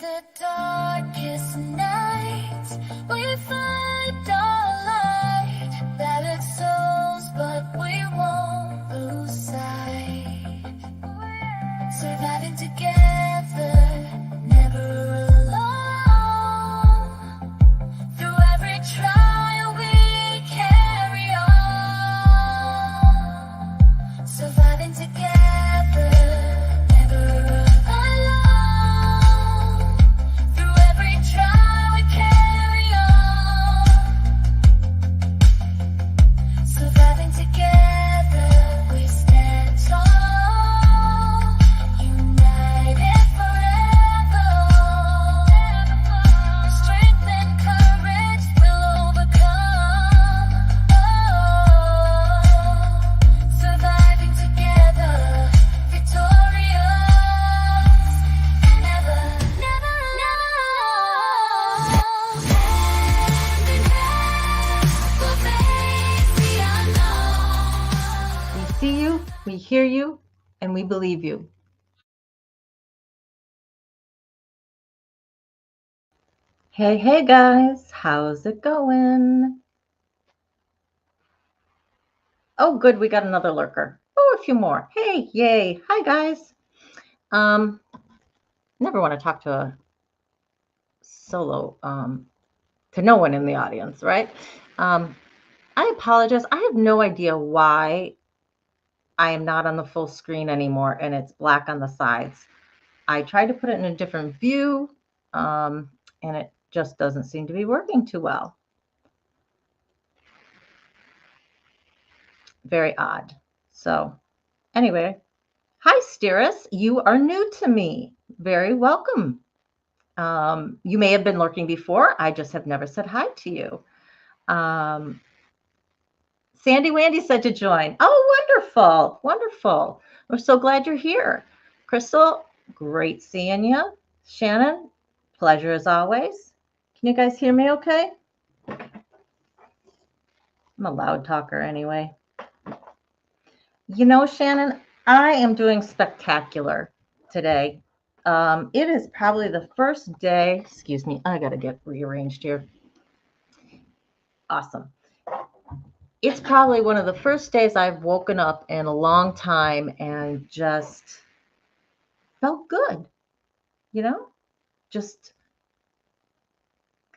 the darkest nights, we find our light. Battered souls, but we won't lose sight. Surviving together, never alone. Through every trial we carry on. Surviving together, never alone. Through every trial we carry on. Surviving together, we stand tall. United forever. Strength and courage will overcome. Surviving together, victorious, and never, never alone. Hand in hand, we'll face the unknown. We see you, we hear you, and we believe you. Hey guys, how's it going? Oh, good, we got another lurker. Oh, a few more. Hey, yay. Hi guys. Never want to talk to a solo, to no one in the audience, right? I apologize. I have no idea why I am not on the full screen anymore and it's black on the sides. I tried to put it in a different view, and it just doesn't seem to be working too well. Very odd. So anyway, hi Steris, you are new to me. Very welcome. You may have been lurking before. I just have never said hi to you. Sandy Wandy said to join. Oh, wonderful. Wonderful. We're so glad you're here. Crystal, great seeing you. Shannon, pleasure as always. Can you guys hear me okay? I'm a loud talker anyway. You know, Shannon, I am doing spectacular today. It is probably the first day, excuse me, I got to get rearranged here. Awesome. It's probably one of the first days I've woken up in a long time and just felt good, you know, just,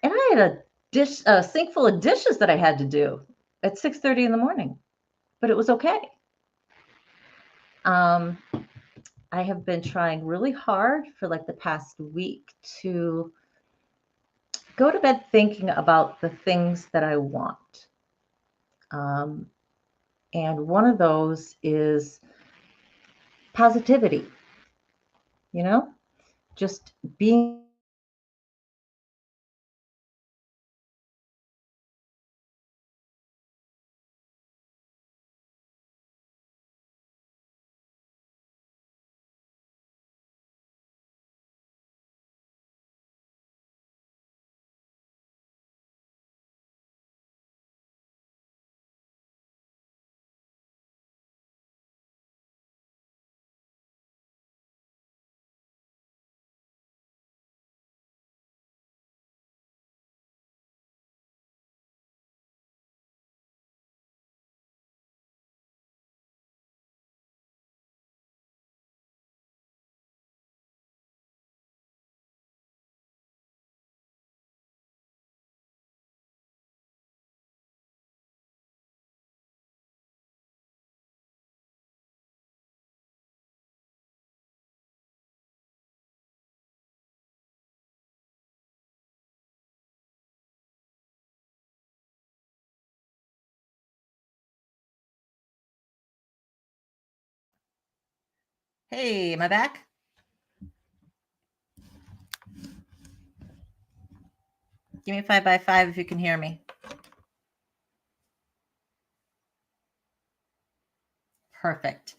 and I had a sink full of dishes that I had to do at 6:30 in the morning, but it was okay. I have been trying really hard for like the past week to go to bed thinking about the things that I want. And one of those is positivity, you know, just being Hey, am I back? Give me a 5x5 if you can hear me. Perfect.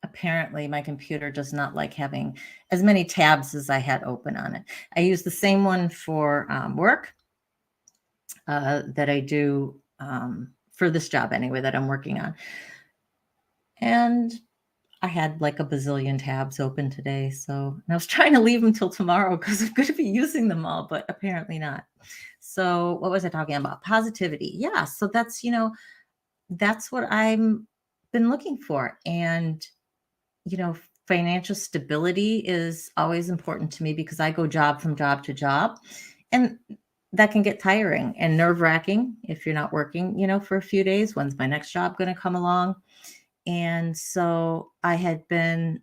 Apparently, my computer does not like having as many tabs as I had open on it. I use the same one for work that I do for this job anyway that I'm working on. And I had like a bazillion tabs open today, so and I was trying to leave them till tomorrow because I'm going to be using them all, but apparently not. So what was I talking about? Positivity. Yeah. So that's, that's what I'm been looking for. And, you know, financial stability is always important to me because I go job from job to job. And that can get tiring and nerve-wracking if you're not working, for a few days. When's my next job going to come along? And so I had been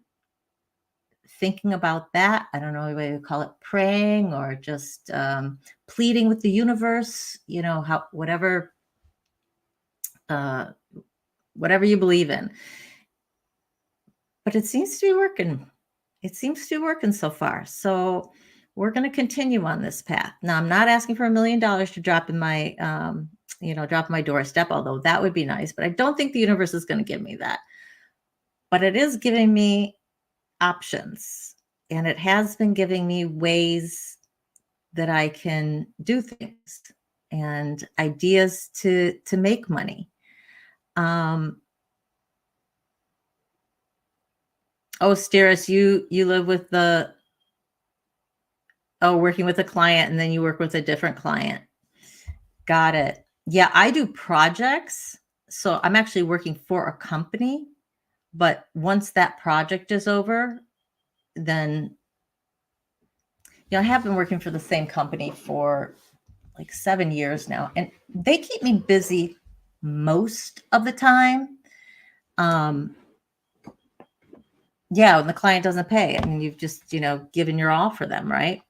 thinking about that. I don't know what you call it, praying or just pleading with the universe, how uh, whatever you believe in. But it seems to be working. It seems to be working so far. So we're going to continue on this path. Now, I'm not asking for $1 million to drop in my, drop in my doorstep, although that would be nice. But I don't think the universe is going to give me that. But it is giving me options, and it has been giving me ways that I can do things and ideas to make money. Oh, Steris, you live with working with a client and then you work with a different client. Got it. Yeah, I do projects. So I'm actually working for a company, but once that project is over, then I have been working for the same company for like 7 years now, and they keep me busy most of the time. Yeah, when the client doesn't pay and you've just, given your all for them, right?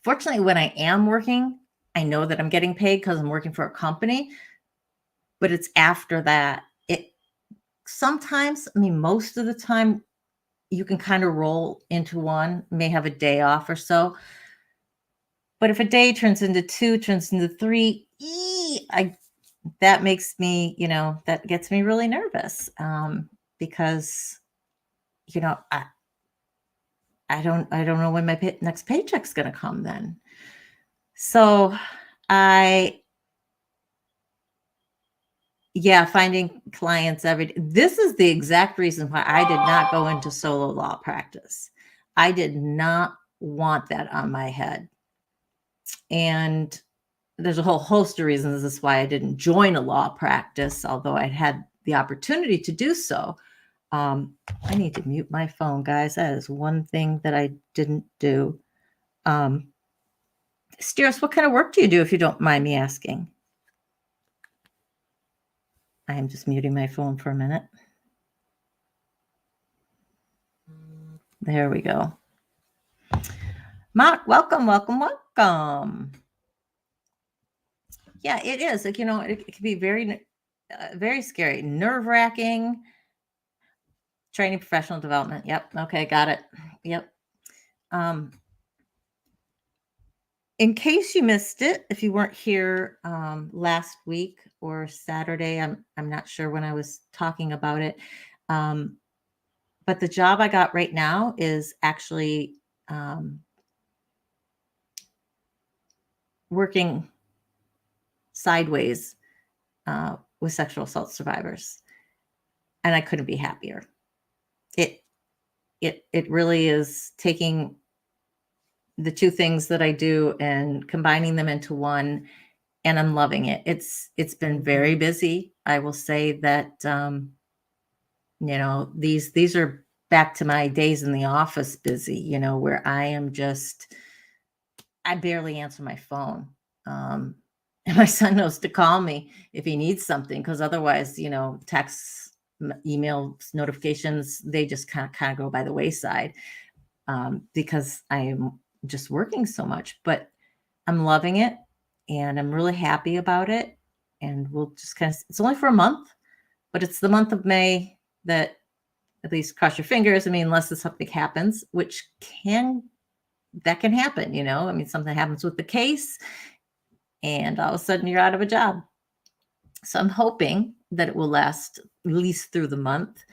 Fortunately, when I am working, I know that I'm getting paid because I'm working for a company, but it's after that. It sometimes, most of the time, you can kind of roll into one, may have a day off or so. But if a day turns into 2, turns into 3, that makes me, that gets me really nervous because, I don't know when my next paycheck's going to come then. So finding clients every day. This is the exact reason why I did not go into solo law practice. I did not want that on my head. And there's a whole host of reasons. This is why I didn't join a law practice, although I had the opportunity to do so. I need to mute my phone, guys. That is one thing that I didn't do. Steers, what kind of work do you do, if you don't mind me asking? I am just muting my phone for a minute. There we go. Mark, welcome. Yeah, it is. Like, it can be very, very scary, nerve-wracking. Training, professional development. Yep. Okay, got it. Yep. In case you missed it, if you weren't here last week or Saturday, I'm not sure when I was talking about it. But the job I got right now is actually working sideways with sexual assault survivors, and I couldn't be happier. It really is taking the two things that I do and combining them into one, and I'm loving it. It's been very busy. I will say that these are back to my days in the office busy, where I barely answer my phone. And my son knows to call me if he needs something, because otherwise, texts, emails, notifications, they just kind of go by the wayside because I am just working so much. But I'm loving it, and I'm really happy about it. And we'll just it's only for a month, but it's the month of May that, at least cross your fingers. Unless something happens, which can happen, something happens with the case and all of a sudden you're out of a job. So I'm hoping that it will last at least through the month,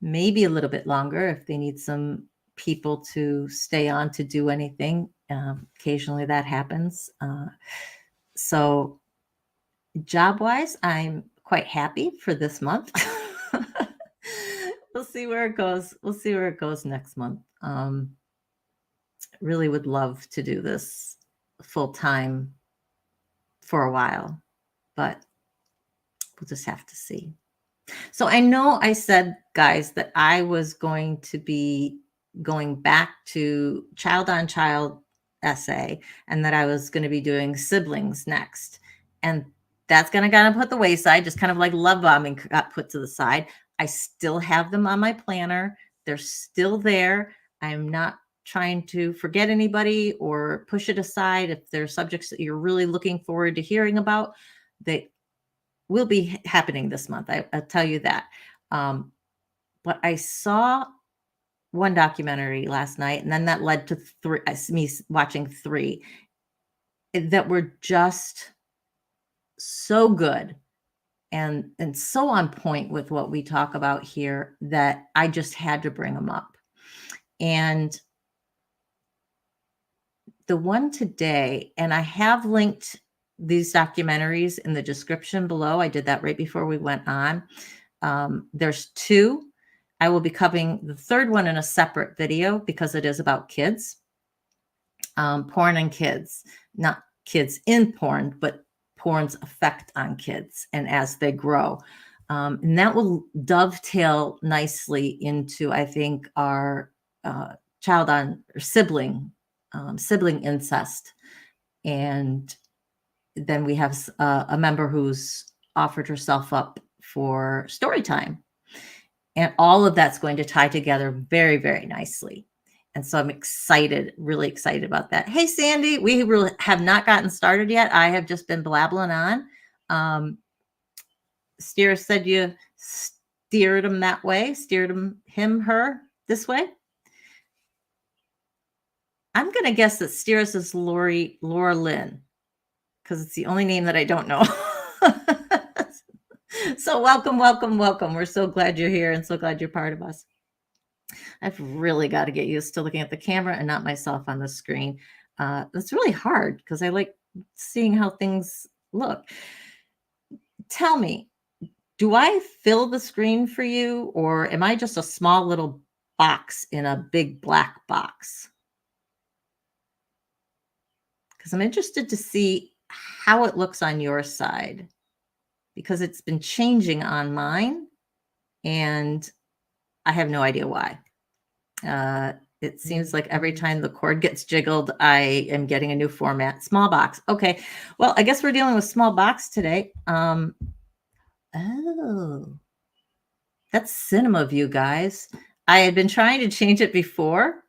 maybe a little bit longer if they need some people to stay on to do anything. Occasionally that happens. So job-wise, I'm quite happy for this month. We'll see where it goes. We'll see where it goes next month. Really would love to do this full time for a while, but we'll just have to see. So I know I said, guys, that I was going to be going back to child on child essay and that I was going to be doing siblings next. And that's going to kind of put the wayside, just kind of like love bombing got put to the side. I still have them on my planner. They're still there. I'm not trying to forget anybody or push it aside. If there are subjects that you're really looking forward to hearing about, they will be happening this month. I'll tell you that. But I saw one documentary last night, and then that led to me watching 3 that were just so good and so on point with what we talk about here that I just had to bring them up. And the one today, and I have linked these documentaries in the description below. I did that right before we went on. There's 2. I will be covering the 3rd one in a separate video because it is about kids, porn and kids, not kids in porn, but porn's effect on kids and as they grow. And that will dovetail nicely into, I think, our child on or sibling incest. And then we have a member who's offered herself up for story time. And all of that's going to tie together very, very nicely. And so I'm excited, really excited about that. Hey, Sandy, we really have not gotten started yet. I have just been blabbling on. Steer said you steered him that way, steered him, her this way. I'm going to guess that Steers is Laura Lynn, because it's the only name that I don't know. So welcome, welcome, welcome. We're so glad you're here and so glad you're part of us. I've really got to get used to looking at the camera and not myself on the screen. That's really hard because I like seeing how things look. Tell me, do I fill the screen for you, or am I just a small little box in a big black box? Because I'm interested to see how it looks on your side, because it's been changing on mine and I have no idea why. It seems like every time the cord gets jiggled, I am getting a new format. Small box. Okay. Well, I guess we're dealing with small box today. Oh, that's cinema view, guys. I had been trying to change it before,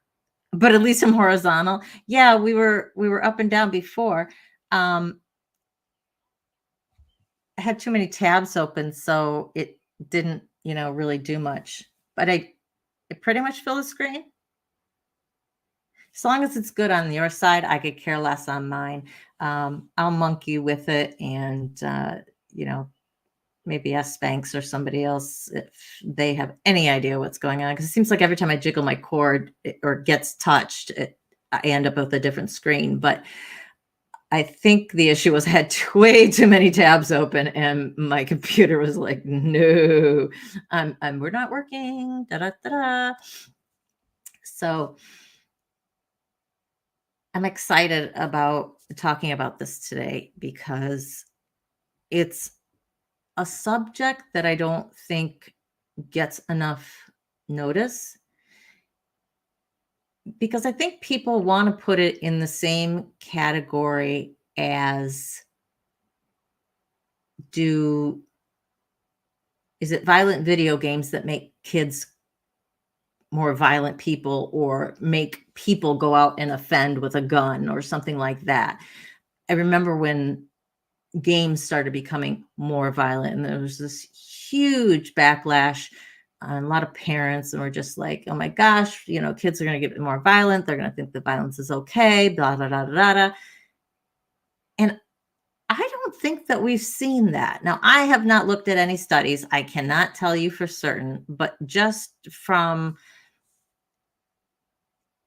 but at least I'm horizontal. Yeah, we were up and down before. I had too many tabs open, so it didn't, really do much. But I pretty much fill the screen. As long as it's good on your side, I could care less on mine. I'll monkey with it and, maybe ask Spanx or somebody else if they have any idea what's going on. Because it seems like every time I jiggle my cord or it gets touched, I end up with a different screen. But I think the issue was I had way too many tabs open and my computer was like, no, we're not working. Da, da, da, da. So I'm excited about talking about this today because it's a subject that I don't think gets enough notice, because I think people want to put it in the same category as is it violent video games that make kids more violent people or make people go out and offend with a gun or something like that. I remember when games started becoming more violent and there was this huge backlash on a lot of parents, and we're just like, oh my gosh, kids are going to get more violent. They're going to think that violence is okay, blah, blah, blah, blah, blah. And I don't think that we've seen that. Now, I have not looked at any studies. I cannot tell you for certain, but just from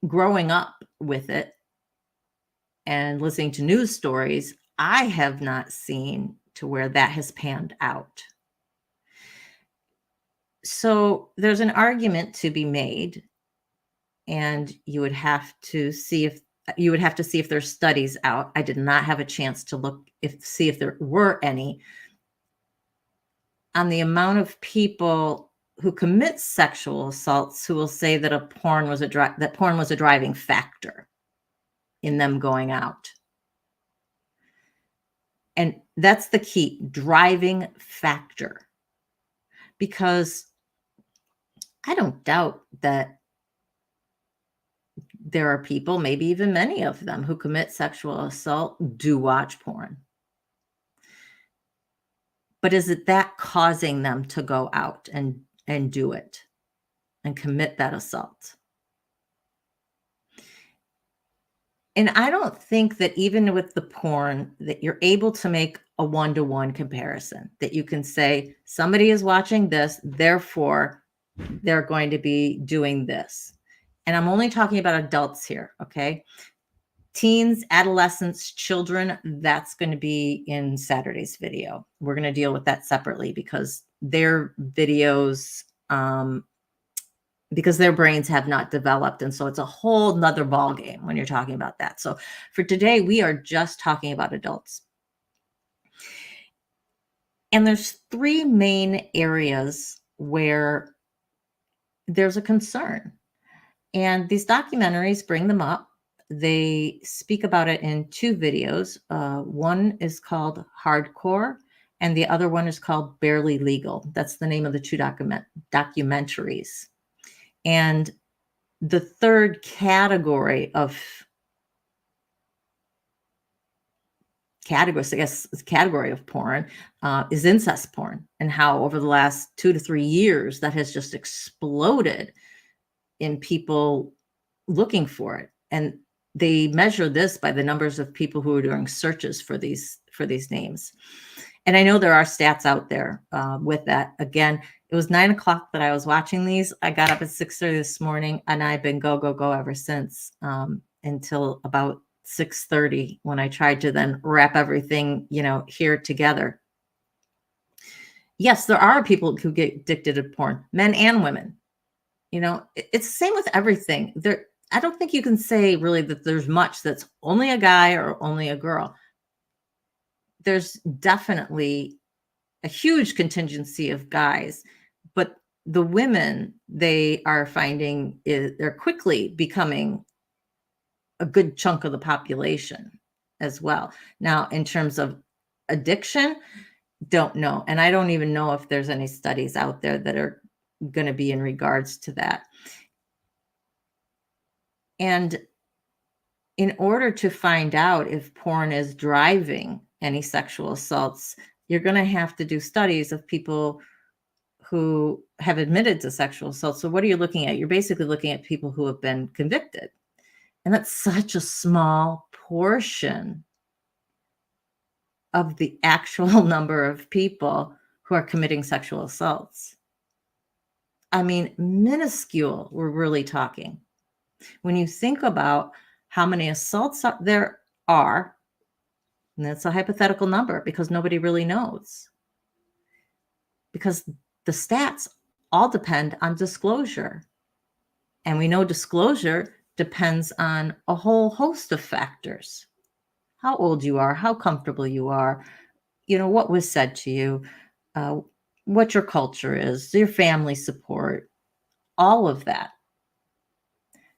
growing up with it and listening to news stories, I have not seen to where that has panned out. So there's an argument to be made, and you would have to see if there's studies out. I did not have a chance to see if there were any on the amount of people who commit sexual assaults who will say that porn was a driving factor in them going out. And that's the key, driving factor. Because I don't doubt that there are people, maybe even many of them, who commit sexual assault do watch porn. But is it that causing them to go out and do it and commit that assault? And I don't think that even with the porn that you're able to make a one-to-one comparison, that you can say somebody is watching this, therefore they're going to be doing this. And I'm only talking about adults here, okay? Teens, adolescents, children, that's going to be in Saturday's video. We're going to deal with that separately because their videos, because their brains have not developed. And so it's a whole nother ball game when you're talking about that. So for today, we are just talking about adults. And there's three main areas where there's a concern. And these documentaries bring them up. They speak about it in two videos. One is called Hardcore, and the other one is called Barely Legal. That's the name of the two documentaries. And the third category of porn is incest porn, and how over the last 2 to 3 years that has just exploded in people looking for it. And they measure this by the numbers of people who are doing searches for these names. And I know there are stats out there with that. Again, it was 9 o'clock that I was watching these. I got up at 6:30 this morning, and I've been go ever since until about 6:30 when I tried to then wrap everything, here together. Yes, there are people who get addicted to porn, men and women. It's the same with everything. I don't think you can say really that there's much that's only a guy or only a girl. There's definitely a huge contingency of guys, but the women, they are finding they're quickly becoming a good chunk of the population as well. Now, in terms of addiction, don't know. And I don't even know if there's any studies out there that are going to be in regards to that. And in order to find out if porn is driving any sexual assaults, you're going to have to do studies of people who have admitted to sexual assault. So what are you looking at? You're basically looking at people who have been convicted. And that's such a small portion of the actual number of people who are committing sexual assaults. I mean, minuscule, we're really talking. When you think about how many assaults there are, and that's a hypothetical number because nobody really knows. Because the stats all depend on disclosure. And we know disclosure depends on a whole host of factors. How old you are, how comfortable you are, what was said to you, what your culture is, your family support, all of that.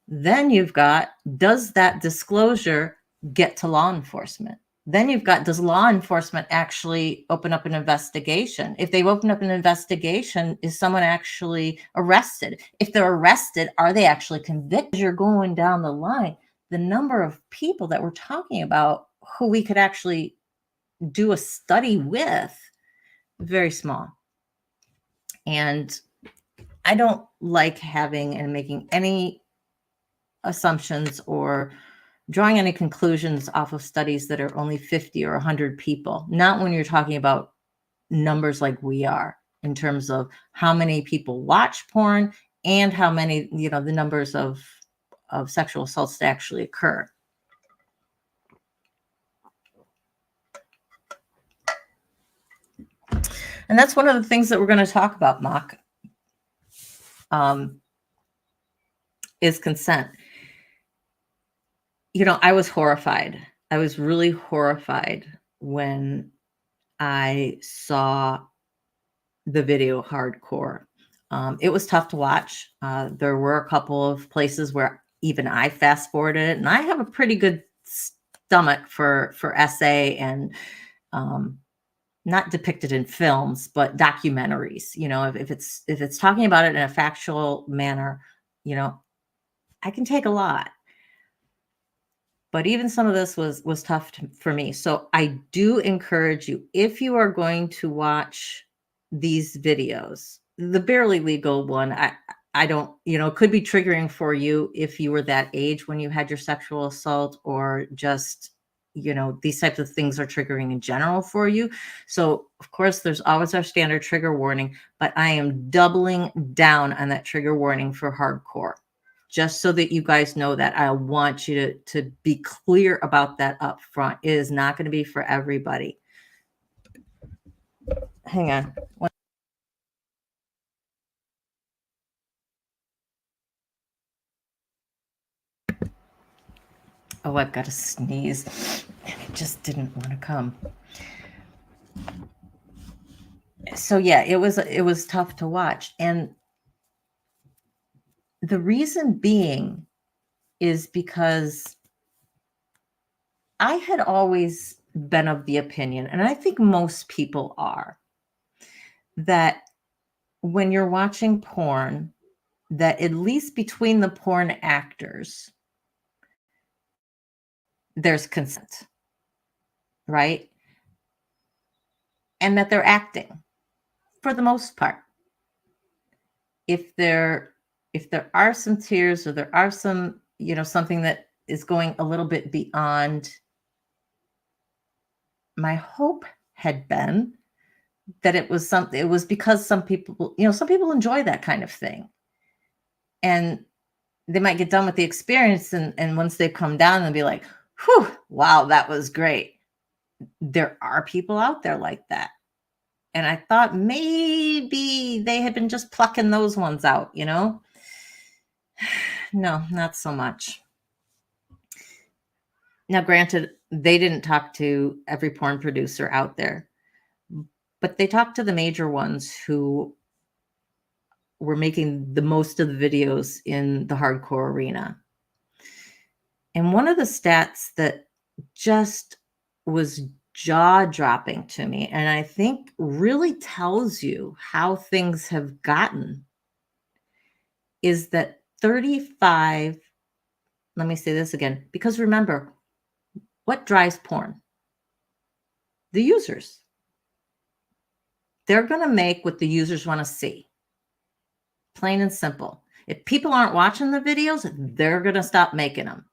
Then you've got, does that disclosure get to law enforcement? Then you've got, does law enforcement actually open up an investigation? If they've opened up an investigation, is someone actually arrested? If they're arrested, are they actually convicted? As you're going down the line, the number of people that we're talking about who we could actually do a study with, very small. And I don't like having and making any assumptions or drawing any conclusions off of studies that are only 50 or 100 people, not when you're talking about numbers like we are in terms of how many people watch porn and how many, the numbers of sexual assaults that actually occur. And that's one of the things that we're going to talk about, Mock. is consent. I was horrified. I was really horrified when I saw the video hardcore. It was tough to watch. There were a couple of places where even I fast forwarded it, and I have a pretty good stomach for essay and not depicted in films, but documentaries. If it's talking about it in a factual manner, you know, I can take a lot. But even some of this was tough for me. So I do encourage you, if you are going to watch these videos, the barely legal one, I don't, it could be triggering for you if you were that age when you had your sexual assault, or just, these types of things are triggering in general for you. So of course, there's always our standard trigger warning, but I am doubling down on that trigger warning for hardcore, just so that you guys know that. I want you to be clear about that up front. It is not going to be for everybody. Hang on. Oh, I've got to sneeze. And it just didn't want to come. So yeah, it was tough to watch. And the reason being is because I had always been of the opinion, and I think most people are, that when you're watching porn, that at least between the porn actors, there's consent, right? And that they're acting for the most part. If there are some tears, or there are some, something that is going a little bit beyond, my hope had been that it was because some people enjoy that kind of thing. And they might get done with the experience, and once they've come down, and be like, whew, wow, that was great. There are people out there like that. And I thought maybe they had been just plucking those ones out, No, not so much. Now, granted, they didn't talk to every porn producer out there, but they talked to the major ones who were making the most of the videos in the hardcore arena. And one of the stats that just was jaw-dropping to me, and I think really tells you how things have gotten, is that 35, let me say this again, because remember, what drives porn? The users. They're going to make what the users want to see. Plain and simple. If people aren't watching the videos, they're going to stop making them.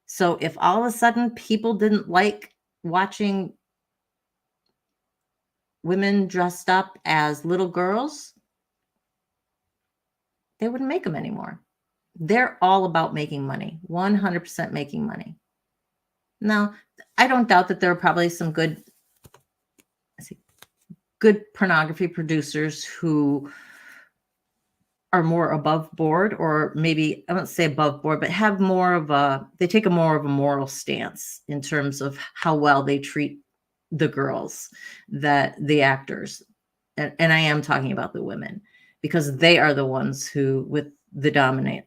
So if all of a sudden people didn't like watching women dressed up as little girls, they wouldn't make them anymore. They're all about making money, 100% making money. Now, I don't doubt that there are probably some good pornography producers who are more above board, or maybe I won't say above board, but they take a more of a moral stance in terms of how well they treat the girls, that the actors, and I am talking about the women, because they are the ones who, with the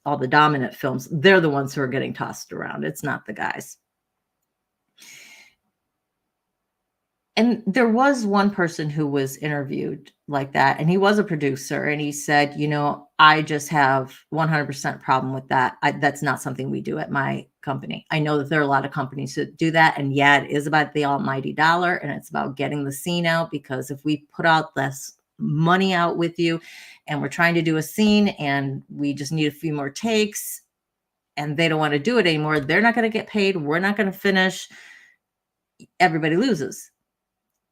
all the dominant films, they're the ones who are getting tossed around. It's not the guys. And there was one person who was interviewed like that, and he was a producer, and he said, I just have 100% problem with that. That's not something we do at my company. I know that there are a lot of companies that do that, and yeah, it is about the almighty dollar, and it's about getting the scene out, because if we put out less money out with you, and we're trying to do a scene, and we just need a few more takes, and they don't want to do it anymore, they're not going to get paid. We're not going to finish. Everybody loses.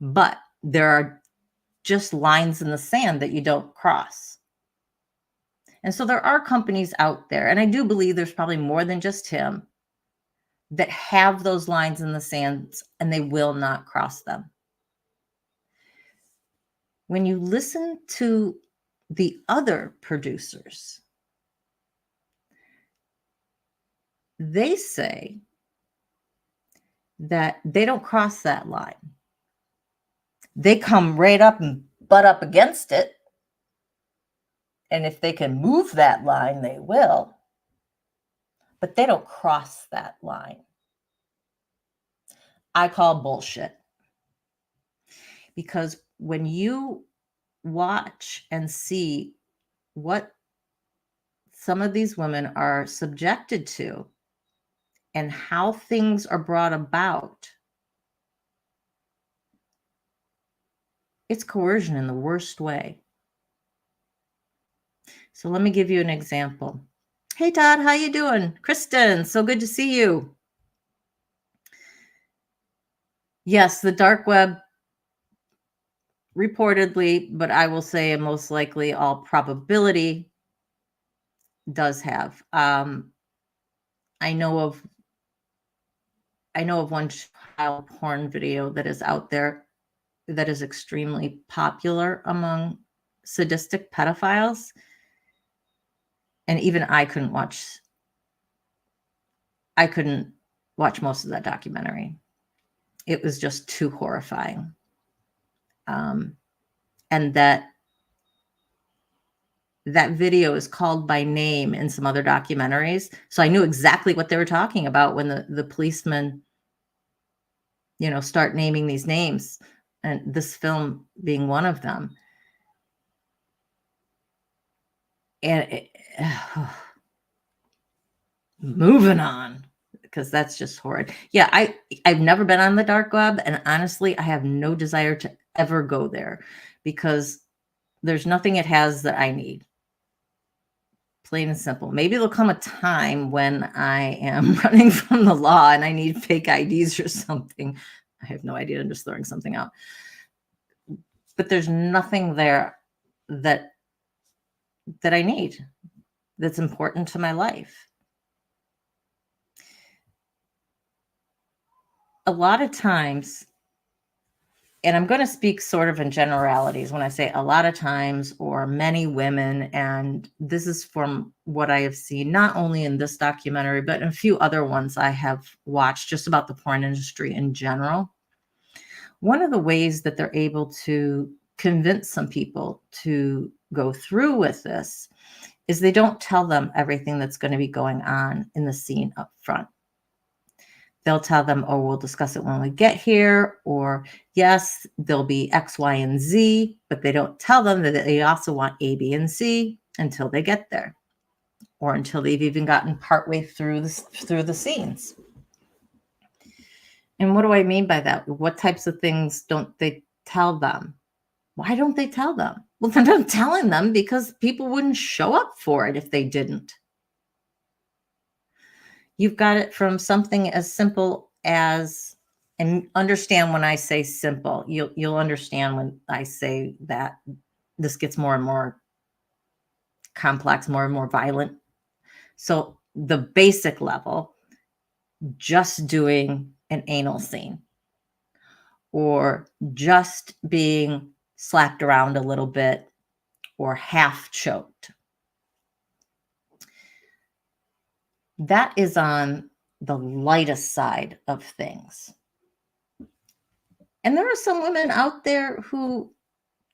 But there are just lines in the sand that you don't cross. And so there are companies out there, and I do believe there's probably more than just him, that have those lines in the sand, and they will not cross them. When you listen to the other producers, they say that they don't cross that line. They come right up and butt up against it. And if they can move that line, they will. But they don't cross that line. I call bullshit. Because when you watch and see what some of these women are subjected to and how things are brought about, it's coercion in the worst way. So let me give you an example. Hey Todd, how you doing? Kristen, so good to see you. Yes, the dark web reportedly, but I will say in most likely all probability does have. I know of one child porn video that is out there that is extremely popular among sadistic pedophiles. And even I couldn't watch most of that documentary. It was just too horrifying. And that video is called by name in some other documentaries. So I knew exactly what they were talking about when the policemen, start naming these names, and this film being one of them. And moving on, because that's just horrid. Yeah, I've never been on the dark web, and honestly, I have no desire to ever go there because there's nothing it has that I need. Plain and simple. Maybe there'll come a time when I am running from the law and I need fake IDs or something. I have no idea. I'm just throwing something out. But there's nothing there that I need that's important to my life. A lot of times, and I'm going to speak sort of in generalities when I say a lot of times or many women, and this is from what I have seen, not only in this documentary, but in a few other ones I have watched just about the porn industry in general. One of the ways that they're able to convince some people to go through with this is they don't tell them everything that's going to be going on in the scene up front. They'll tell them, oh, we'll discuss it when we get here, or yes, there'll be X, Y, and Z, but they don't tell them that they also want A, B, and C until they get there, or until they've even gotten partway through the scenes. And what do I mean by that? What types of things don't they tell them? Why don't they tell them? Well, they're not telling them because people wouldn't show up for it if they didn't. You've got it from something as simple as, and understand when I say simple, you'll understand when I say that this gets more and more complex, more and more violent. So the basic level, just doing an anal scene or just being slapped around a little bit or half choked. That is on the lightest side of things. And there are some women out there who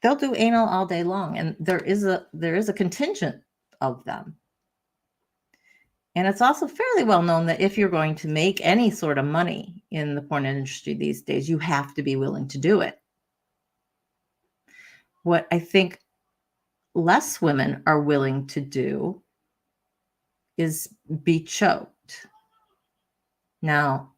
they'll do anal all day long, and there is a contingent of them. And it's also fairly well known that if you're going to make any sort of money in the porn industry these days, you have to be willing to do it. What I think less women are willing to do is be choked. Now,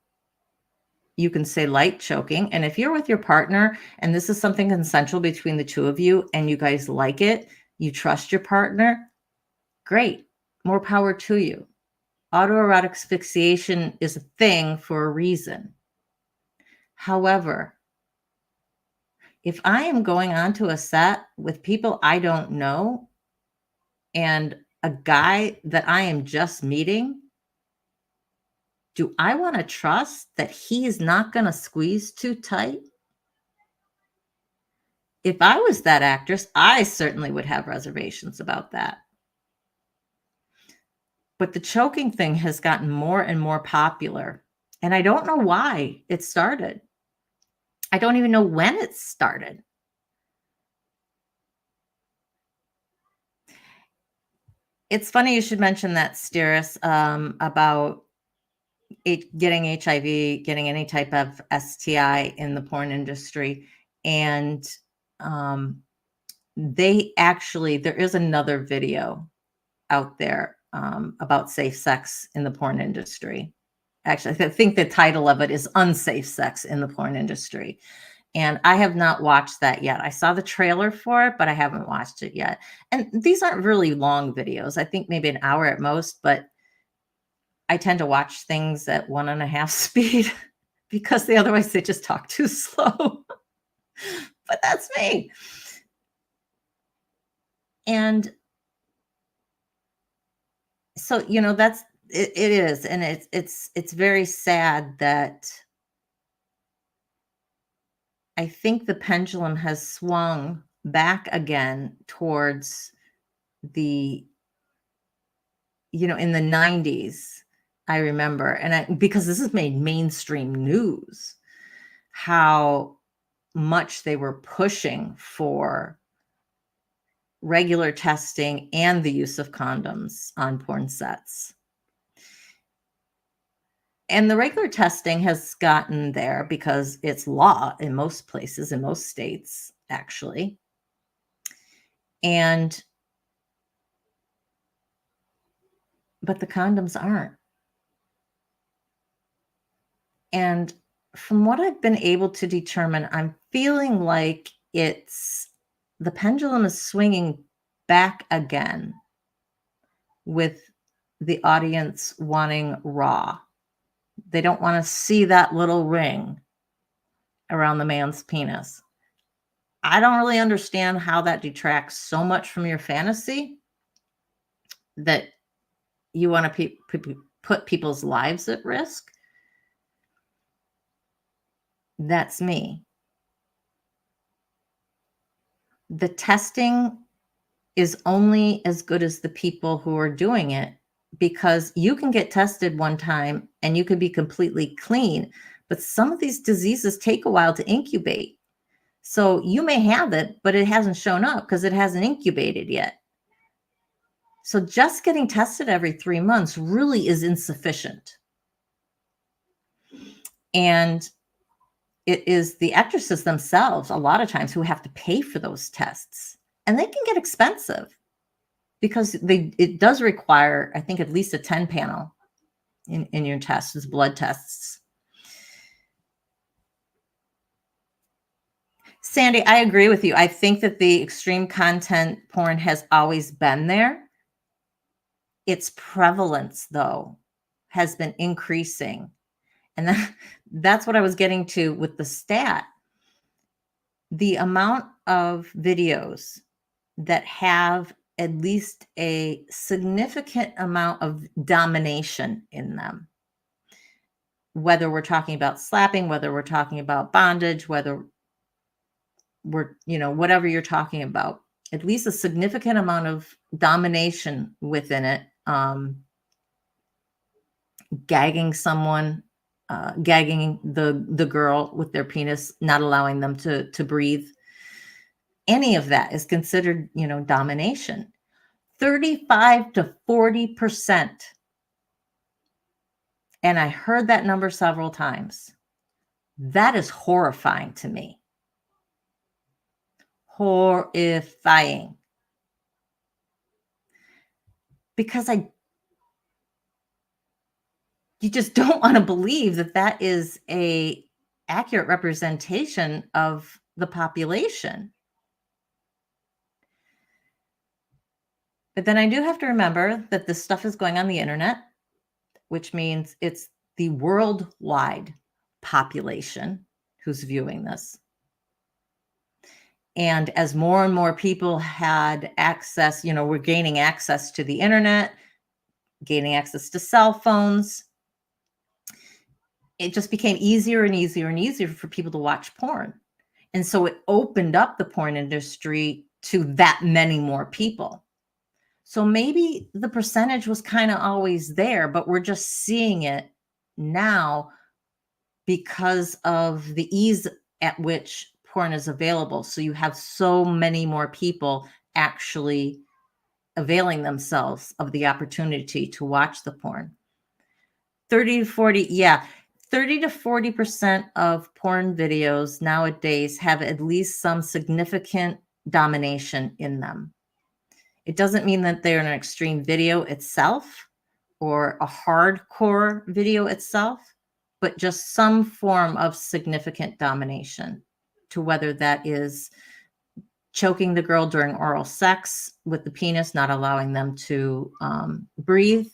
you can say light choking, and if you're with your partner and this is something consensual between the two of you and you guys like it, you trust your partner, great, more power to you. Autoerotic asphyxiation is a thing for a reason. However, if I am going onto a set with people I don't know and a guy that I am just meeting, do I want to trust that he is not going to squeeze too tight? If I was that actress, I certainly would have reservations about that. But the choking thing has gotten more and more popular, and I don't know why it started. I don't even know when it started. It's funny you should mention that, Steeris, about getting HIV, getting any type of STI in the porn industry. And there is another video out there about safe sex in the porn industry. Actually, I think the title of it is Unsafe Sex in the Porn Industry. And I have not watched that yet. I saw the trailer for it, but I haven't watched it yet. And these aren't really long videos. I think maybe an hour at most, but I tend to watch things at 1.5 speed because otherwise they just talk too slow. But that's me. And so, that's it is. And it's very sad that I think the pendulum has swung back again towards the, in the 90s, I remember, and because this has made mainstream news, how much they were pushing for regular testing and the use of condoms on porn sets. And the regular testing has gotten there because it's law in most places, in most states, actually. But the condoms aren't. And from what I've been able to determine, I'm feeling like the pendulum is swinging back again with the audience wanting raw. They don't want to see that little ring around the man's penis. I don't really understand how that detracts so much from your fantasy that you want to put people's lives at risk. That's me. The testing is only as good as the people who are doing it, because you can get tested one time and you could be completely clean, but some of these diseases take a while to incubate. So you may have it, but it hasn't shown up because it hasn't incubated yet. So just getting tested every 3 months really is insufficient. And it is the actresses themselves, a lot of times, who have to pay for those tests. And they can get expensive because it does require, I think, at least a 10 panel in your tests, blood tests. Sandy, I agree with you. I think that the extreme content porn has always been there. Its prevalence, though, has been increasing. And that's what I was getting to with the stat. The amount of videos that have at least a significant amount of domination in them, whether we're talking about slapping, whether we're talking about bondage, whether we're, whatever you're talking about, at least a significant amount of domination within it, gagging someone, gagging the girl with their penis, not allowing them to breathe. Any of that is considered, domination. 35 to 40%. And I heard that number several times. That is horrifying to me. Horrifying. Because you just don't want to believe that is a accurate representation of the population. But then I do have to remember that this stuff is going on the internet, which means it's the worldwide population who's viewing this. And as more and more people had access, we're gaining access to the internet, gaining access to cell phones, it just became easier and easier and easier for people to watch porn. And so it opened up the porn industry to that many more people. So maybe the percentage was kind of always there, but we're just seeing it now because of the ease at which porn is available. So you have so many more people actually availing themselves of the opportunity to watch the porn. 30 to 40, yeah. 30 to 40% of porn videos nowadays have at least some significant domination in them. It doesn't mean that they're an extreme video itself or a hardcore video itself, but just some form of significant domination, to whether that is choking the girl during oral sex with the penis, not allowing them to breathe,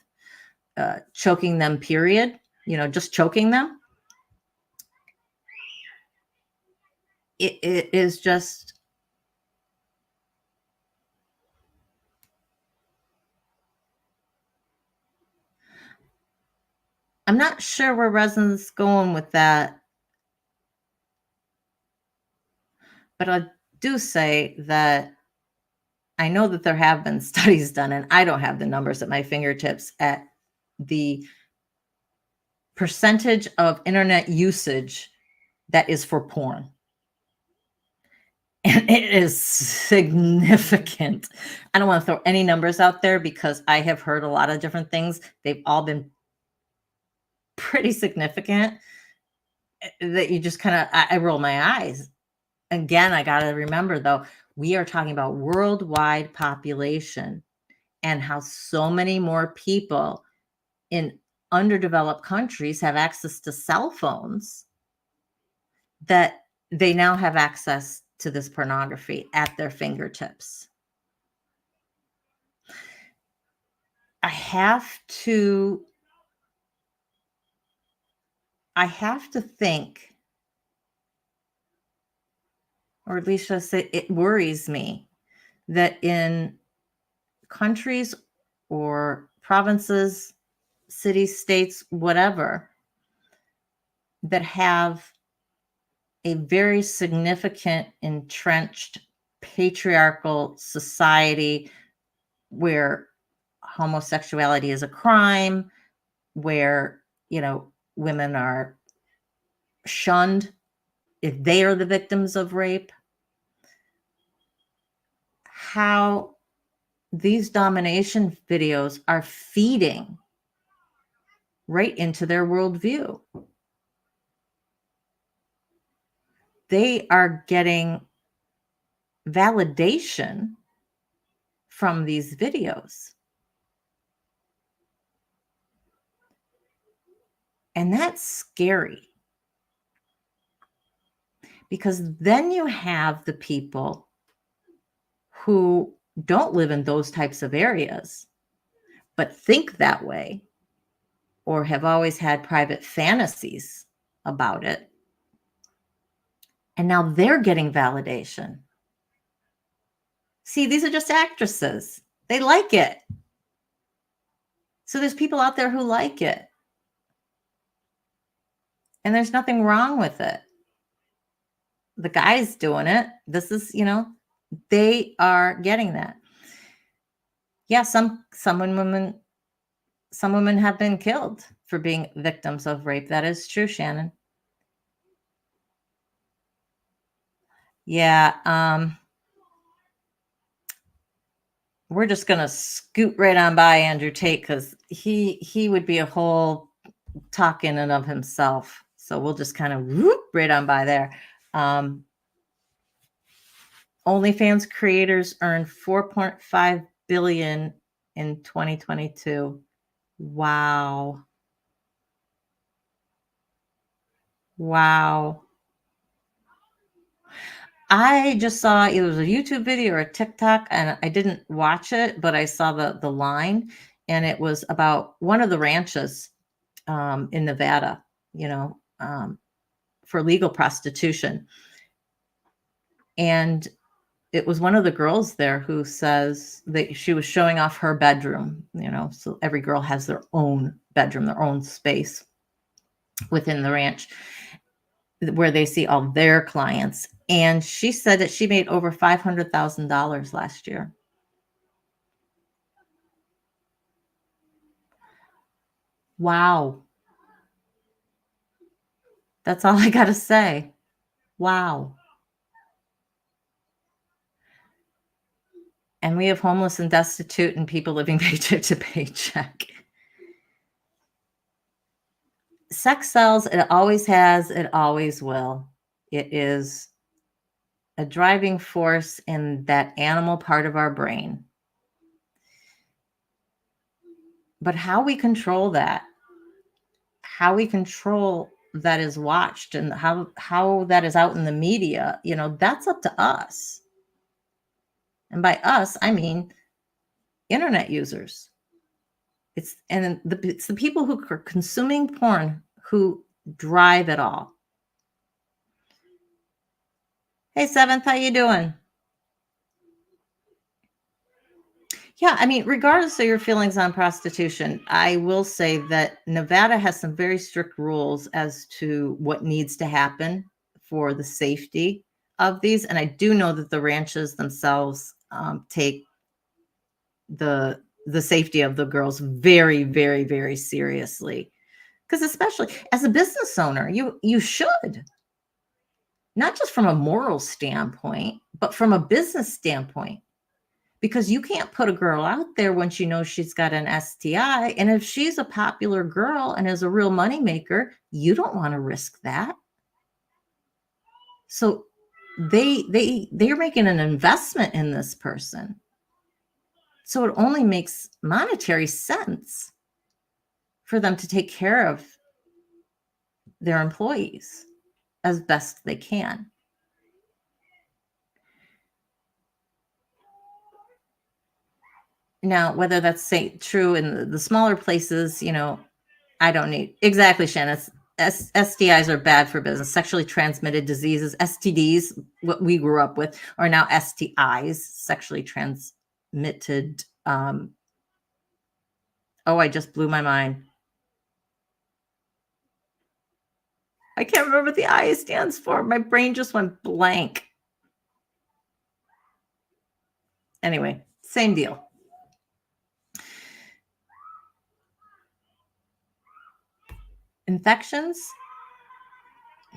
choking them, period, just choking them. It is just, I'm not sure where Resin's going with that, but I do say that I know that there have been studies done, and I don't have the numbers at my fingertips, at the percentage of internet usage that is for porn. And it is significant. I don't want to throw any numbers out there because I have heard a lot of different things. They've all been pretty significant that you just kind of, I roll my eyes. Again, I got to remember though, we are talking about worldwide population and how so many more people in underdeveloped countries have access to cell phones, that they now have access to this pornography at their fingertips. I have to think, or at least just say it worries me, that in countries or provinces, cities, states, whatever, that have a very significant entrenched patriarchal society where homosexuality is a crime, where, women are shunned if they are the victims of rape, how these domination videos are feeding right into their worldview. They are getting validation from these videos. And that's scary, because then you have the people who don't live in those types of areas, but think that way, or have always had private fantasies about it. And now they're getting validation. See, these are just actresses. They like it. So there's people out there who like it. And there's nothing wrong with it. The guy's doing it. This is, they are getting that. Yeah, some women have been killed for being victims of rape. That is true, Shannon. Yeah, we're just gonna scoot right on by Andrew Tate, because he would be a whole talk in and of himself. So we'll just kind of whoop right on by there. OnlyFans creators earned $4.5 billion in 2022. Wow. I just saw, it was a YouTube video or a TikTok, and I didn't watch it, but I saw the line, and it was about one of the ranches in Nevada, for legal prostitution. And it was one of the girls there who says that she was showing off her bedroom, so every girl has their own bedroom, their own space within the ranch. where they see all their clients. And she said that she made over $500,000 last year. Wow. That's all I got to say. Wow. And we have homeless and destitute and people living paycheck to paycheck. Sex sells. It always has. It always will. It is a driving force in that animal part of our brain. But how we control that, how we control that is watched, and how that is out in the media, that's up to us. And by us, I mean internet users. It's the people who are consuming porn who drive it all. Hey, Seventh, how you doing? Yeah, I mean, regardless of your feelings on prostitution, I will say that Nevada has some very strict rules as to what needs to happen for the safety of these. And I do know that the ranches themselves take the safety of the girls very, very, very seriously. Because especially as a business owner, you should, not just from a moral standpoint, but from a business standpoint. Because you can't put a girl out there when she knows she's got an STI. And if she's a popular girl and is a real moneymaker, you don't want to risk that. So they're making an investment in this person. So it only makes monetary sense for them to take care of their employees as best they can. Now, whether that's true in the smaller places, I don't need exactly, Shannon. STIs are bad for business. Sexually transmitted diseases, STDs, what we grew up with, are now STIs, sexually transmitted. I just blew my mind. I can't remember what the I stands for. My brain just went blank. Anyway, same deal. Infections?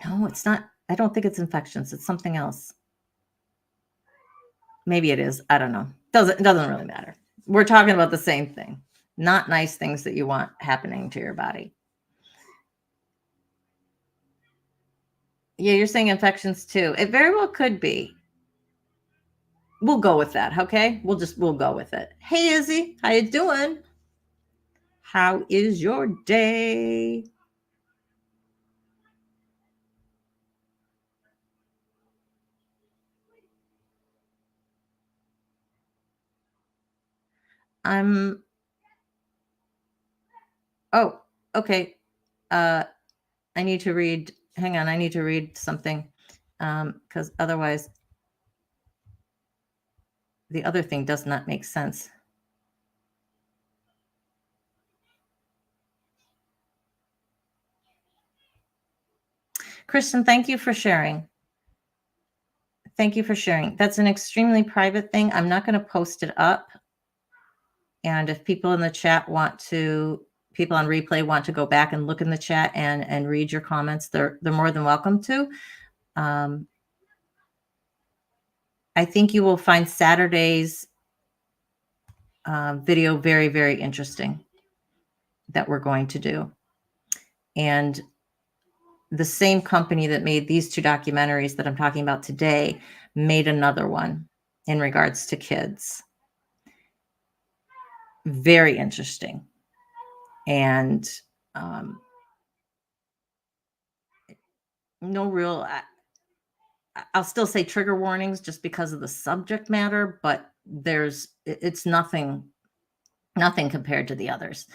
No, it's not. I don't think it's infections. It's something else. Maybe it is. I don't know. It doesn't really matter. We're talking about the same thing. Not nice things that you want happening to your body. Yeah, you're saying infections too. It very well could be. We'll go with that, okay? We'll go with it. Hey, Izzy, how you doing? How is your day? Oh, okay. I need to read. Hang on, I need to read something because otherwise the other thing does not make sense. Kristen, thank you for sharing. Thank you for sharing. That's an extremely private thing. I'm not going to post it up. And if people in the chat people on replay want to go back and look in the chat and read your comments, they're more than welcome to. I think you will find Saturday's video very, very interesting that we're going to do. And the same company that made these two documentaries that I'm talking about today made another one in regards to kids. Very interesting. And no real, I'll still say trigger warnings just because of the subject matter, but it's nothing compared to the others.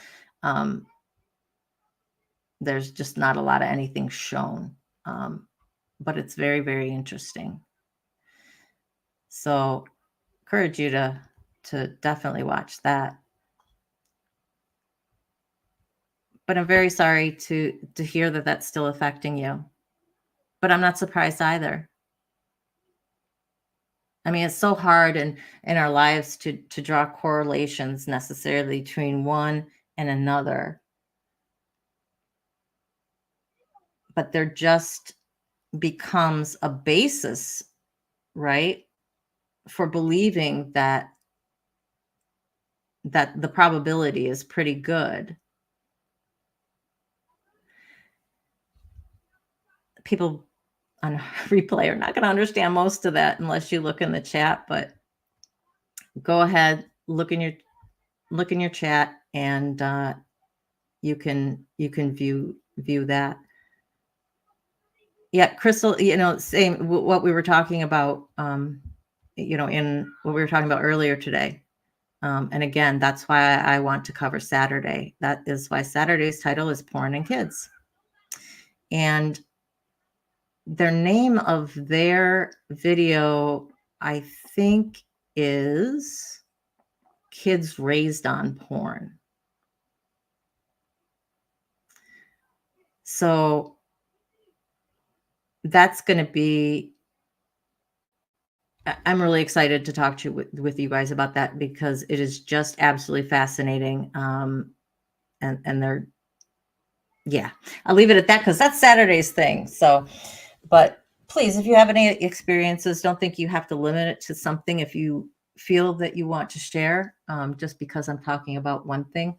There's just not a lot of anything shown, but it's very, very interesting. So encourage you to definitely watch that. But I'm very sorry to hear that that's still affecting you. But I'm not surprised either. I mean, it's so hard in our lives to draw correlations necessarily between one and another, but there just becomes a basis, right, for believing that the probability is pretty good. People on replay are not going to understand most of that unless you look in the chat, but go ahead, look in your chat, and you can view that. Yeah, Crystal, same what we were talking about, in what we were talking about earlier today. And again, that's why I want to cover Saturday. That is why Saturday's title is Porn and Kids. And their name of their video, I think, is Kids Raised on Porn. So that's going to be, I'm really excited to talk to with you guys about that, because it is just absolutely fascinating. And they're, yeah, I'll leave it at that because that's Saturday's thing. So, but please, if you have any experiences, don't think you have to limit it to something if you feel that you want to share, just because I'm talking about one thing.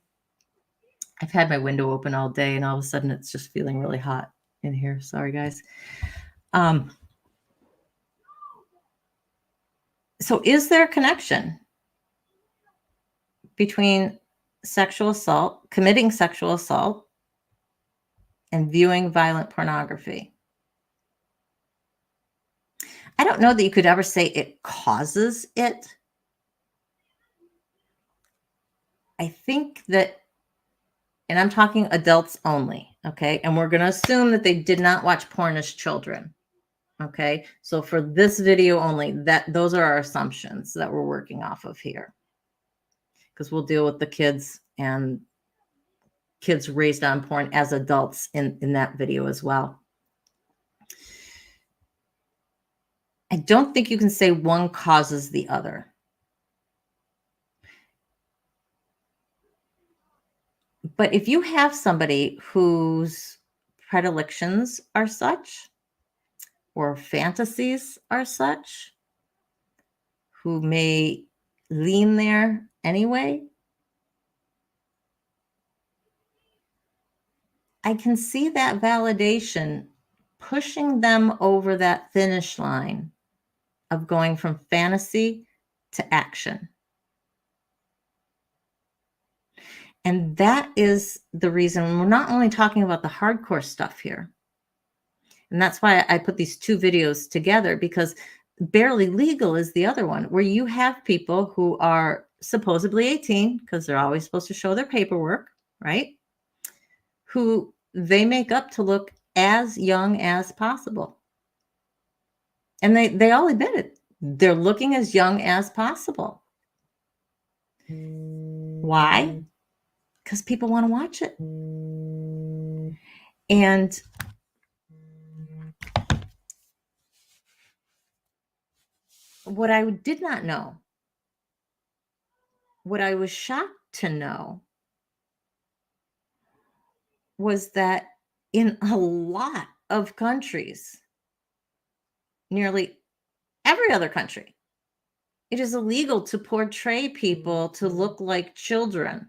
I've had my window open all day and all of a sudden it's just feeling really hot in here. Sorry, guys. So is there a connection between sexual assault, committing sexual assault, and viewing violent pornography? I don't know that you could ever say it causes it. I think that, and I'm talking adults only, okay? And we're going to assume that they did not watch porn as children, okay? So for this video only, those are our assumptions that we're working off of here, because we'll deal with the kids and kids raised on porn as adults in that video as well. I don't think you can say one causes the other. But if you have somebody whose predilections are such, or fantasies are such, who may lean there anyway, I can see that validation pushing them over that finish line of going from fantasy to action. And that is the reason we're not only talking about the hardcore stuff here. And that's why I put these two videos together, because Barely Legal is the other one, where you have people who are supposedly 18, because they're always supposed to show their paperwork, right? Who they make up to look as young as possible. And they all admit it. They're looking as young as possible. Why? Because people want to watch it. And what I did not know, what I was shocked to know, was that in a lot of countries, nearly every other country, it is illegal to portray people to look like children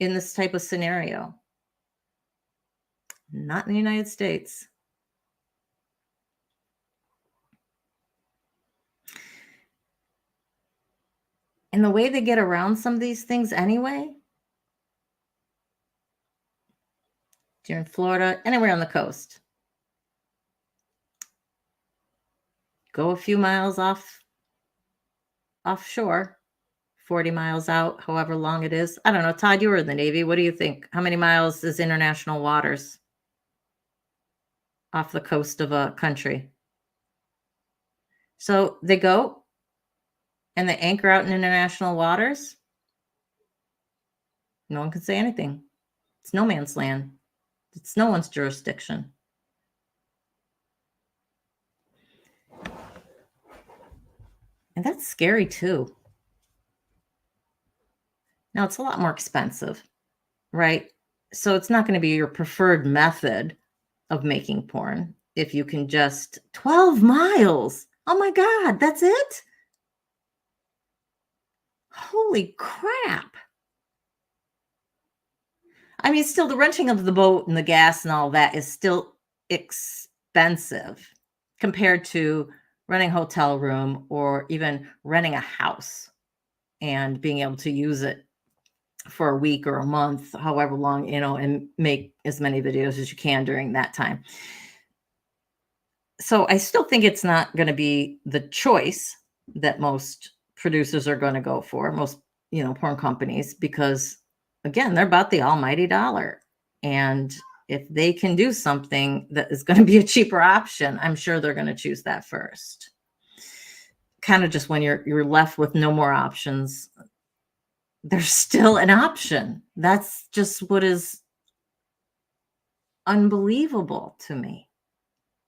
in this type of scenario. Not in the United States. And the way they get around some of these things anyway, if you're in Florida, anywhere on the coast, go a few miles offshore, 40 miles out, however long it is. I don't know. Todd, you were in the Navy. What do you think? How many miles is international waters off the coast of a country? So they go and they anchor out in international waters. No one can say anything. It's no man's land. It's no one's jurisdiction. And that's scary too. Now, it's a lot more expensive, right? So it's not going to be your preferred method of making porn if you can just 12 miles. Oh my God, that's it? Holy crap. I mean, still, the renting of the boat and the gas and all that is still expensive compared to renting a hotel room or even renting a house and being able to use it for a week or a month, however long, and make as many videos as you can during that time. So I still think it's not going to be the choice that most producers are going to go for, most, porn companies, because again, they're about the almighty dollar. And if they can do something that is going to be a cheaper option, I'm sure they're going to choose that first. Kind of just when you're left with no more options, there's still an option. That's just what is unbelievable to me.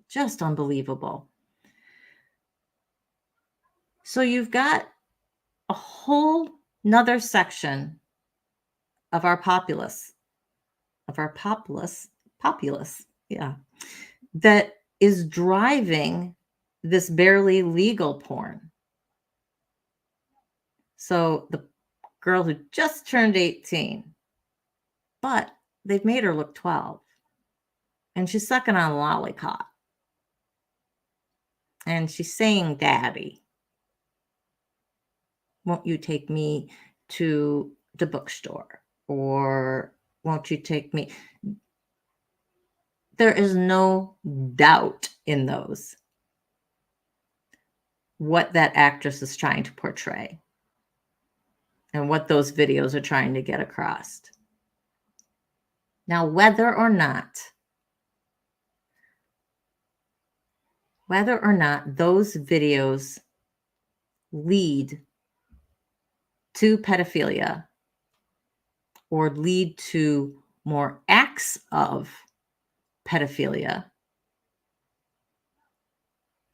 Just unbelievable. So you've got a whole nother section of our populace, yeah, that is driving this barely legal porn. So the girl who just turned 18, but they've made her look 12, and she's sucking on a lollipop, and she's saying, "Daddy, won't you take me to the bookstore?" Or won't you take me? There is no doubt in those what that actress is trying to portray and what those videos are trying to get across. Now, whether or not those videos lead to pedophilia or lead to more acts of pedophilia,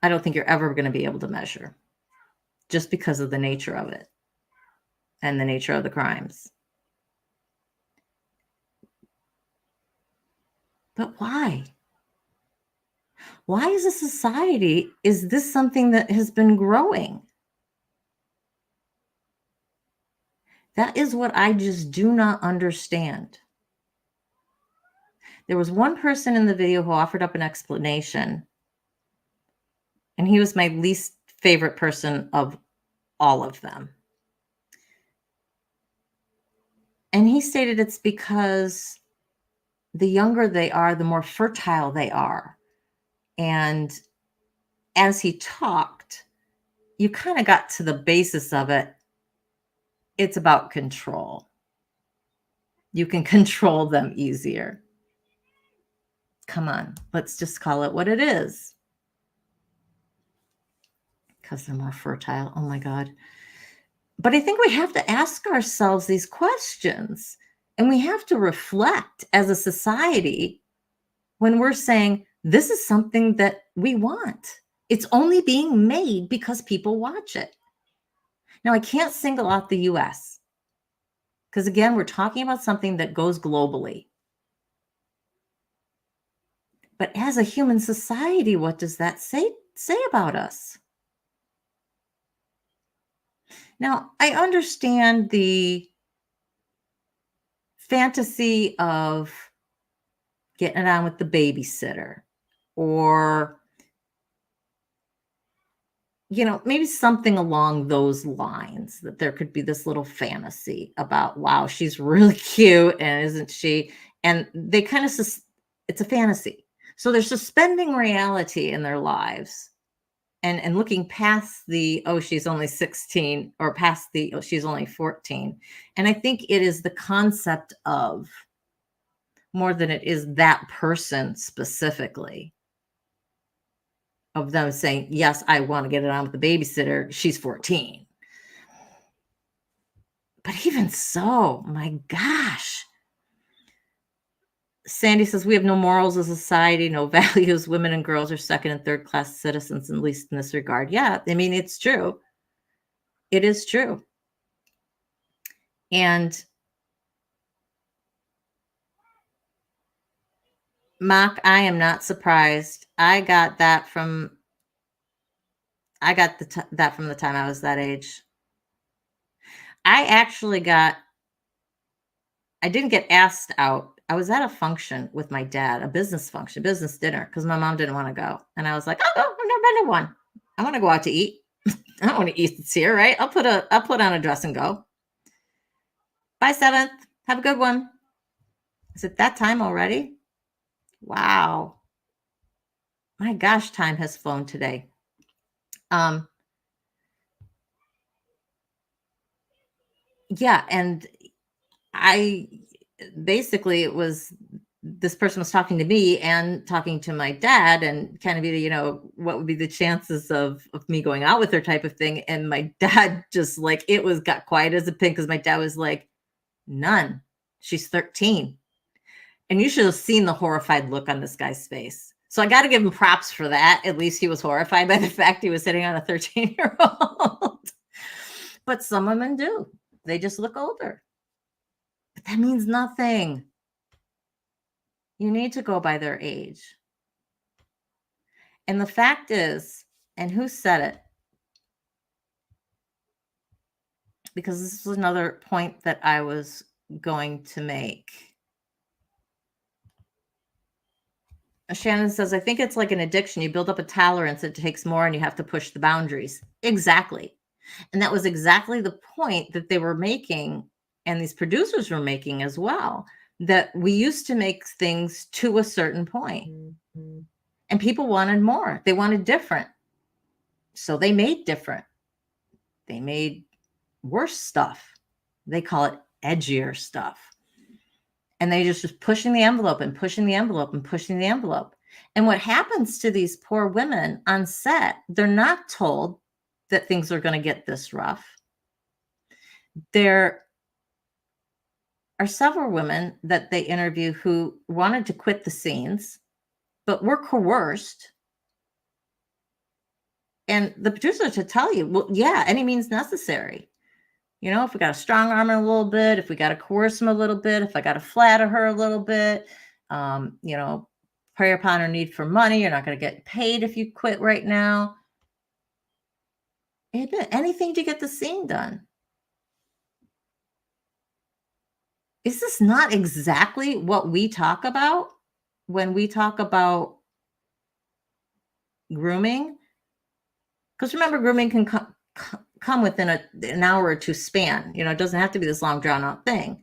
I don't think you're ever going to be able to measure, just because of the nature of it and the nature of the crimes. But why? Why as a society is this something that has been growing? That is what I just do not understand. There was one person in the video who offered up an explanation, and he was my least favorite person of all of them. And he stated it's because the younger they are, the more fertile they are. And as he talked, you kind of got to the basis of it. It's about control. You can control them easier. Come on, let's just call it what it is. Because they're more fertile. Oh my God. But I think we have to ask ourselves these questions, and we have to reflect as a society when we're saying this is something that we want. It's only being made because people watch it. Now, I can't single out the US because, again, we're talking about something that goes globally. But as a human society, what does that say about us? Now, I understand the fantasy of getting it on with the babysitter, or, maybe something along those lines, that there could be this little fantasy about, wow, she's really cute, and isn't she? And they kind of, it's a fantasy. So they're suspending reality in their lives and looking past the, oh, she's only 16, or past the, oh, she's only 14. And I think it is the concept of, more than it is that person specifically, of them saying, yes, I want to get it on with the babysitter. She's 14. But even so, my gosh. Sandy says, we have no morals as a society, no values. Women and girls are second and third class citizens, at least in this regard. Yeah, I mean, it's true. It is true. And Mock, I am not surprised. I got that from that from the time I was that age. I actually I didn't get asked out. I was at a function with my dad, a business function, business dinner, because my mom didn't want to go. And I was like, oh, I've never been to one. I want to go out to eat. I don't want to eat this here, right? I'll put on a dress and go. Bye, seventh. Have a good one. Is it that time already? Wow. My gosh, time has flown today. Yeah, and I basically it was this person was talking to me and talking to my dad and kind of be, what would be the chances of me going out with her type of thing. And my dad just like got quiet as a pin because my dad was like, none. She's 13. And you should have seen the horrified look on this guy's face. So I got to give him props for that. At least he was horrified by the fact he was sitting on a 13-year-old. But some women do. They just look older. But that means nothing. You need to go by their age. And the fact is, and who said it? Because this is another point that I was going to make. Shannon says, I think it's like an addiction. You build up a tolerance, it takes more, and you have to push the boundaries. Exactly. And that was exactly the point that they were making, and these producers were making as well, that we used to make things to a certain point. Mm-hmm. And people wanted more. They wanted different. So they made different. They made worse stuff. They call it edgier stuff. And they just pushing the envelope and pushing the envelope and pushing the envelope. And what happens to these poor women on set, they're not told that things are going to get this rough. There are several women that they interview who wanted to quit the scenes, but were coerced. And the producer to tell you, well, yeah, any means necessary. If we got to strong arm her a little bit, if we got to coerce him a little bit, if I got to flatter her a little bit, prey upon her need for money. You're not going to get paid if you quit right now. Anything to get the scene done. Is this not exactly what we talk about when we talk about grooming? Because remember, grooming can come within an hour or two span. It doesn't have to be this long drawn out thing.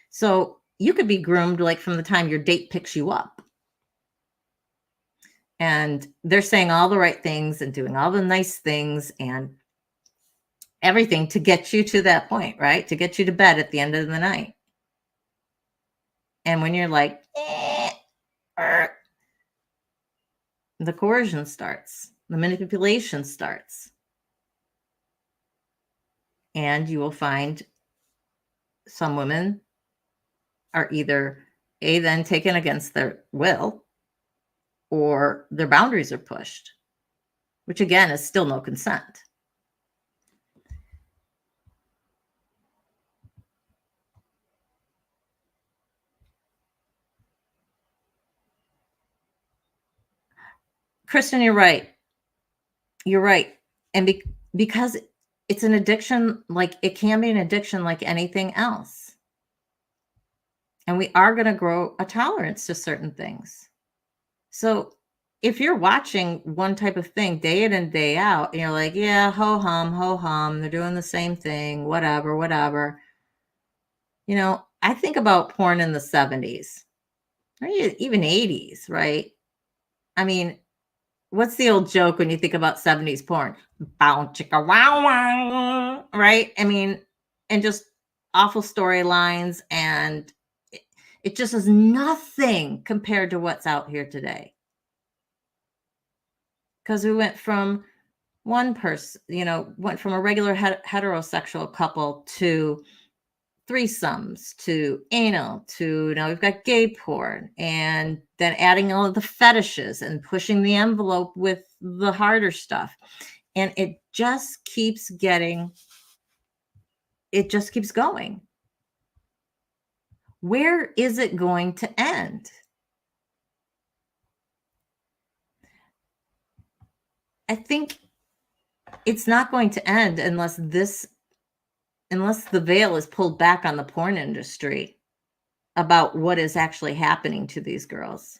So you could be groomed like from the time your date picks you up. And they're saying all the right things and doing all the nice things and everything to get you to that point, right? To get you to bed at the end of the night. And when you're like, the coercion starts, the manipulation starts. And you will find some women are either then taken against their will or their boundaries are pushed, which again is still no consent. Kristen, you're right. You're right. And because it's an addiction, like it can be an addiction like anything else. And we are going to grow a tolerance to certain things. So if you're watching one type of thing day in and day out, and you're like, yeah, ho hum, they're doing the same thing, whatever. I think about porn in the 70s, or even 80s, right? I mean, what's the old joke when you think about 70s porn? Bow chicka wow wow, right? I mean, and just awful storylines, and it just is nothing compared to what's out here today. Because we went from one person, went from a regular heterosexual couple to threesomes to anal to now we've got gay porn, and then adding all of the fetishes and pushing the envelope with the harder stuff. And it just keeps going. Where is it going to end? I think it's not going to end unless the veil is pulled back on the porn industry about what is actually happening to these girls.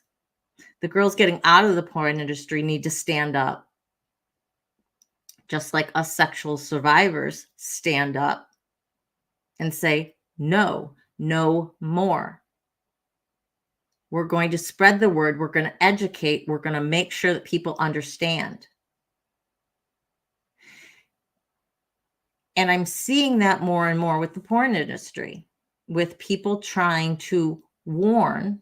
The girls getting out of the porn industry need to stand up. Just like us sexual survivors stand up and say, no, no more. We're going to spread the word. We're going to educate. We're going to make sure that people understand. And I'm seeing that more and more with the porn industry, with people trying to warn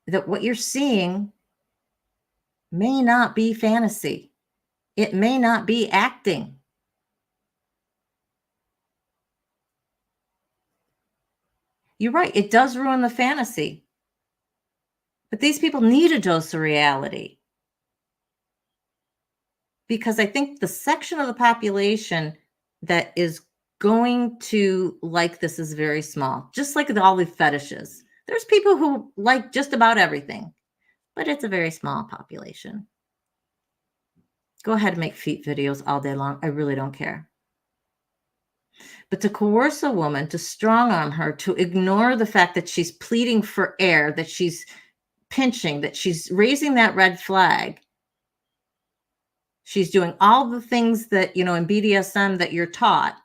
that what you're seeing may not be fantasy. It may not be acting. You're right. It does ruin the fantasy. But these people need a dose of reality. Because I think the section of the population that is going to like this is very small. Just like all the fetishes. There's people who like just about everything. But it's a very small population. Go ahead and make feet videos all day long. I really don't care. But to coerce a woman, to strong arm her, to ignore the fact that she's pleading for air, that she's pinching, that she's raising that red flag. She's doing all the things that, in BDSM that you're taught,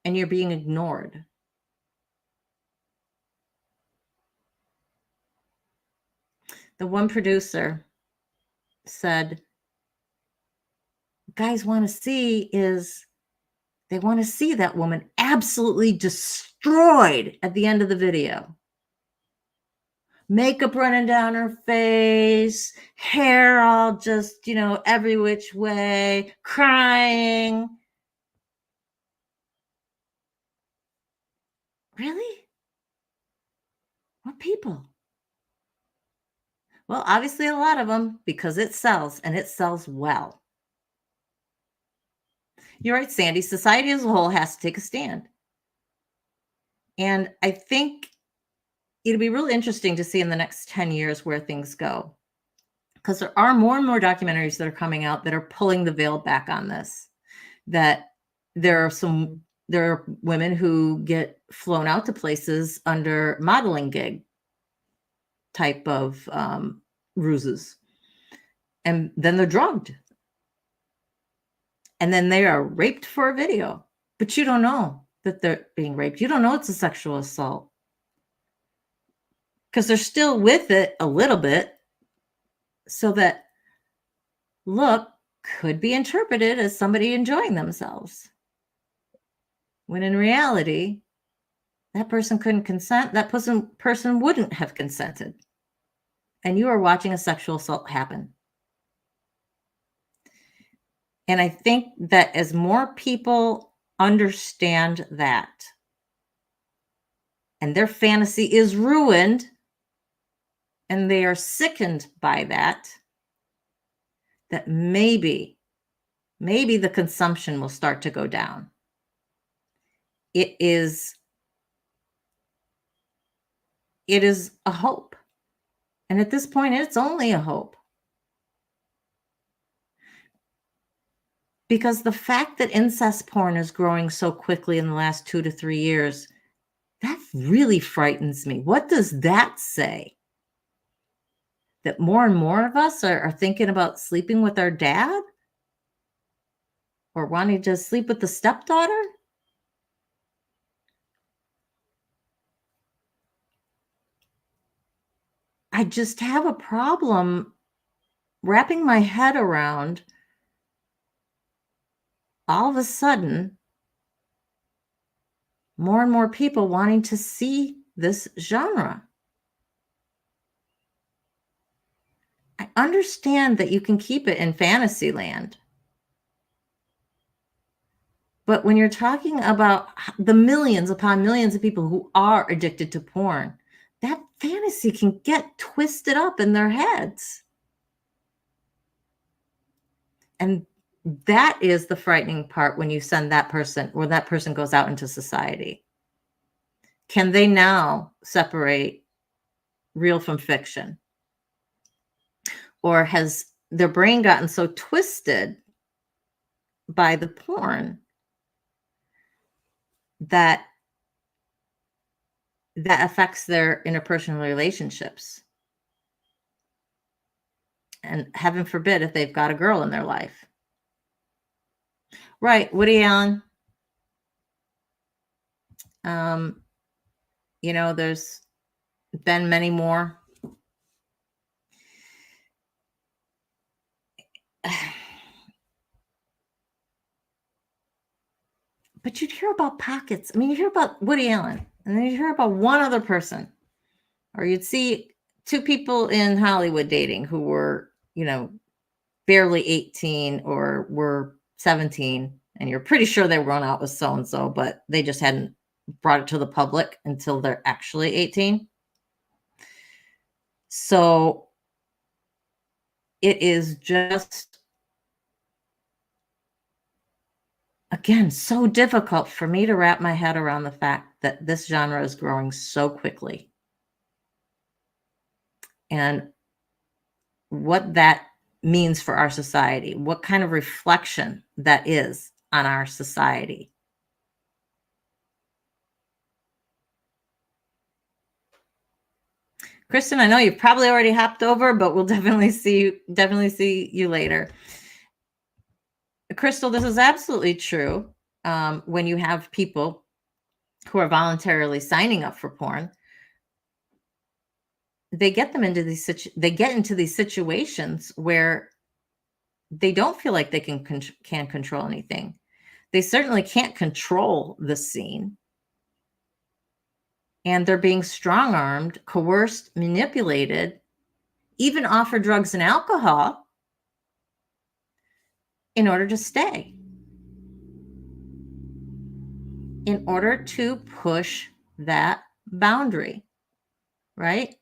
and you're being ignored. The one producer said, guys want to see is they want to see that woman absolutely destroyed at the end of the video. Makeup running down her face, hair all just, every which way, crying. Really? What people? Well, obviously a lot of them, because it sells, and it sells well. You're right, Sandy. Society as a whole has to take a stand. And I think it'll be really interesting to see in the next 10 years where things go. Because there are more and more documentaries that are coming out that are pulling the veil back on this. That there are women who get flown out to places under modeling gig type of ruses. And then they're drugged. And then they are raped for a video. But you don't know that they're being raped. You don't know it's a sexual assault. Because they're still with it a little bit. So that look could be interpreted as somebody enjoying themselves. When in reality, that person couldn't consent. That person wouldn't have consented. And you are watching a sexual assault happen. And I think that as more people understand that, and their fantasy is ruined, and they are sickened by that maybe the consumption will start to go down. It is a hope. And at this point, it's only a hope. Because the fact that incest porn is growing so quickly in the last 2 to 3 years, that really frightens me. What does that say? That more and more of us are thinking about sleeping with our dad? Or wanting to sleep with the stepdaughter? I just have a problem wrapping my head around all of a sudden more and more people wanting to see this genre. I understand that you can keep it in fantasy land. But when you're talking about the millions upon millions of people who are addicted to porn, that fantasy can get twisted up in their heads. And that is the frightening part when you send that person, when that person goes out into society. Can they now separate real from fiction? Or has their brain gotten so twisted by the porn that affects their interpersonal relationships? And heaven forbid if they've got a girl in their life. Right, Woody Allen. There's been many more. But you'd hear about pockets. I mean, you hear about Woody Allen, and then you hear about one other person, or you'd see two people in Hollywood dating who were, barely 18 or were 17, and you're pretty sure they were going out with so-and-so, but they just hadn't brought it to the public until they're actually 18. So it is just, again, so difficult for me to wrap my head around the fact that this genre is growing so quickly. And what that means for our society, what kind of reflection that is on our society. Kristen, I know you've probably already hopped over, but we'll definitely see you later. Crystal, this is absolutely true. When you have people who are voluntarily signing up for porn, they get into these situations where they don't feel like they can control anything. They certainly can't control the scene. And they're being strong-armed, coerced, manipulated, even offered drugs and alcohol in order to stay, in order to push that boundary, right?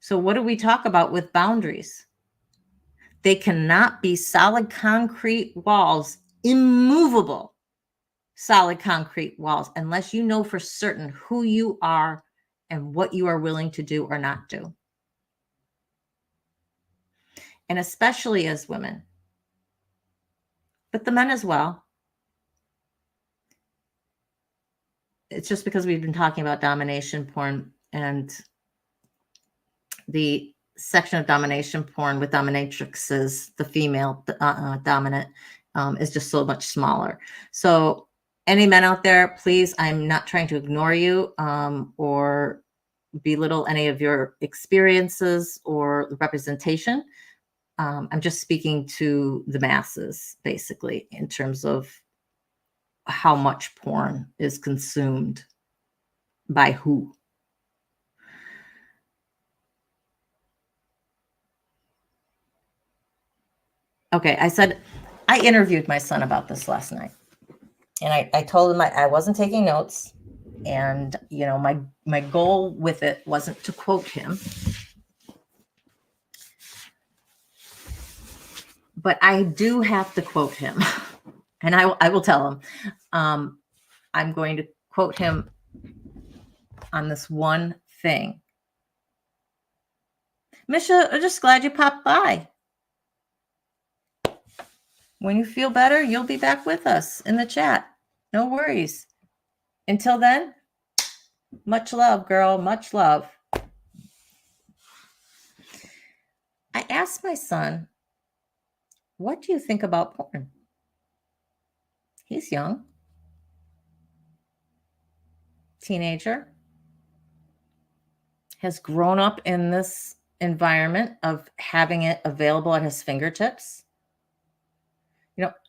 So what do we talk about with boundaries? They cannot be solid concrete walls, immovable solid concrete walls, unless you know for certain who you are and what you are willing to do or not do. And especially as women, but the men as well. It's just because we've been talking about domination porn, and the section of domination porn with dominatrixes, the female dominant, is just so much smaller. So any men out there, please, I'm not trying to ignore you or belittle any of your experiences or the representation. I'm just speaking to the masses, basically, in terms of how much porn is consumed by who. Okay, I interviewed my son about this last night, and I told him I wasn't taking notes, and my goal with it wasn't to quote him, but I do have to quote him, and I will tell him. I'm going to quote him on this one thing. Misha, I'm just glad you popped by. When you feel better, you'll be back with us in the chat. No worries. Until then, much love, girl. Much love. I asked my son, what do you think about porn? He's young. Teenager. Has grown up in this environment of having it available at his fingertips.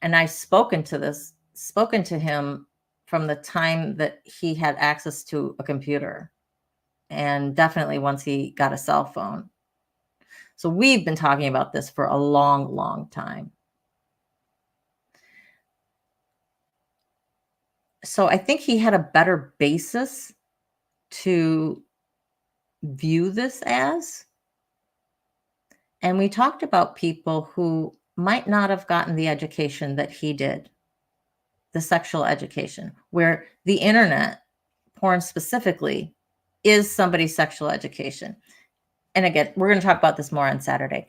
And I've spoken to him from the time that he had access to a computer, and definitely once he got a cell phone. So we've been talking about this for a long, long time. So I think he had a better basis to view this as. And we talked about people who might not have gotten the education that he did, the sexual education, where the internet, porn specifically, is somebody's sexual education. And again, we're going to talk about this more on Saturday.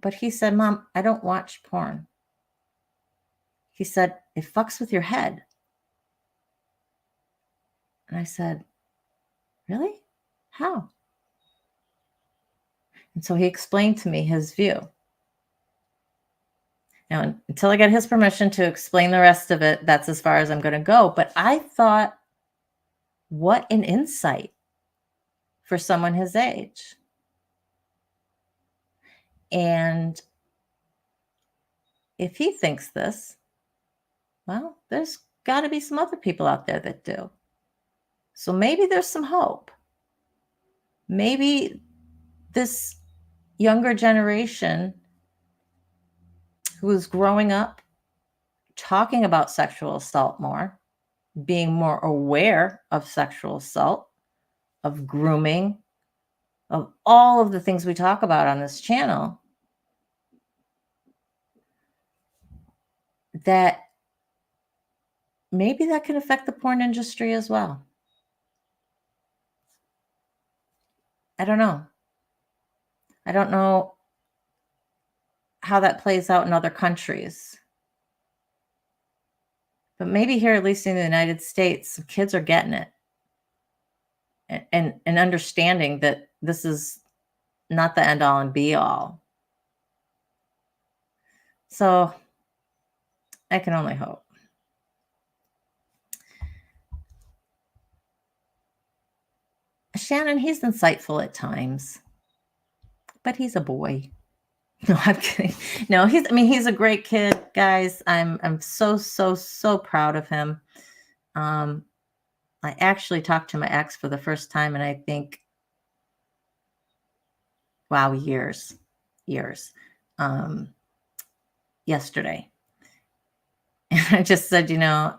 But he said, Mom, I don't watch porn. He said, it fucks with your head. And I said, really? How? And so he explained to me his view. Now, until I get his permission to explain the rest of it, that's as far as I'm going to go. But I thought, what an insight for someone his age. And if he thinks this, well, there's got to be some other people out there that do. So maybe there's some hope. Maybe this younger generation who is growing up talking about sexual assault more, being more aware of sexual assault, of grooming, of all of the things we talk about on this channel, that maybe that can affect the porn industry as well. I don't know. I don't know how that plays out in other countries. But maybe here, at least in the United States, kids are getting it and understanding that this is not the end all and be all. So I can only hope. Shannon, he's insightful at times, but he's a boy. No, I'm kidding. No, he's a great kid, guys. I'm so proud of him. I actually talked to my ex for the first time, and I think, wow, years. Yesterday. And I just said, I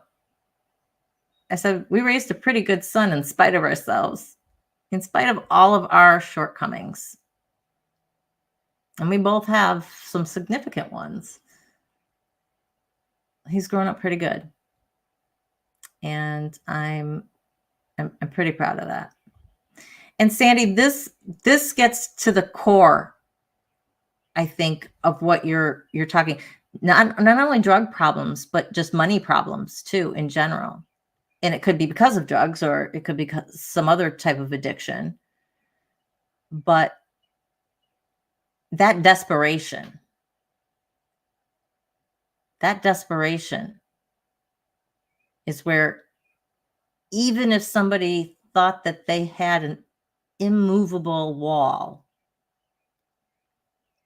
said, we raised a pretty good son in spite of ourselves, in spite of all of our shortcomings. And we both have some significant ones. He's grown up pretty good. And I'm pretty proud of that. And Sandy, this gets to the core, I think, of what you're talking. Not only drug problems, but just money problems too, in general. And it could be because of drugs, or it could be some other type of addiction. But that desperation is where, even if somebody thought that they had an immovable wall,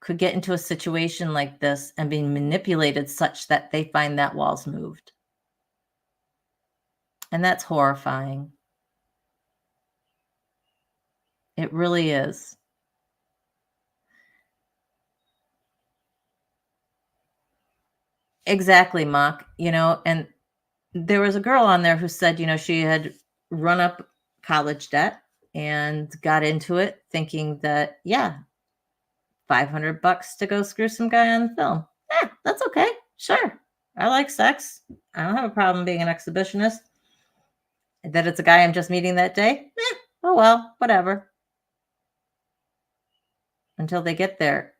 could get into a situation like this and be manipulated such that they find that wall's moved. And that's horrifying. It really is. Exactly, Mock. And there was a girl on there who said, she had run up college debt and got into it thinking that, yeah, $500 to go screw some guy on film. That's okay. Sure. I like sex. I don't have a problem being an exhibitionist. That it's a guy I'm just meeting that day. Oh, well, whatever. Until they get there.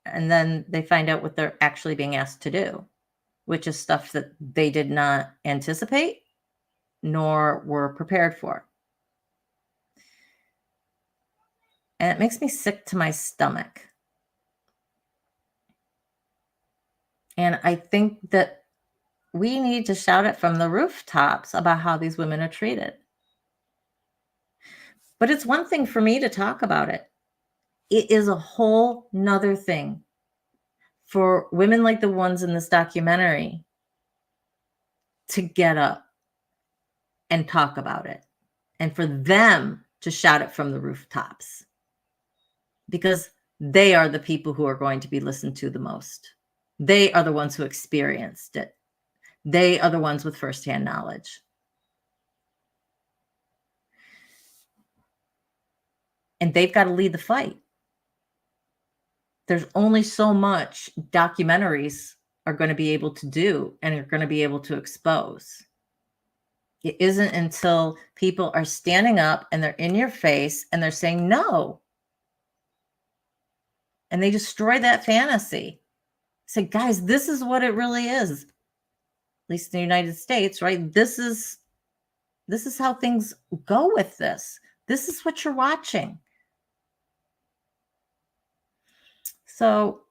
And then they find out what they're actually being asked to do, which is stuff that they did not anticipate nor were prepared for. And it makes me sick to my stomach. And I think that we need to shout it from the rooftops about how these women are treated. But it's one thing for me to talk about it. It is a whole nother thing for women like the ones in this documentary to get up and talk about it, and for them to shout it from the rooftops, because they are the people who are going to be listened to the most. They are the ones who experienced it. They are the ones with firsthand knowledge. And they've got to lead the fight. There's only so much documentaries are going to be able to do and are going to be able to expose. It isn't until people are standing up and they're in your face and they're saying no, and they destroy that fantasy. Say, guys, this is what it really is. At least in the United States, right? This is how things go with this. This is what you're watching. So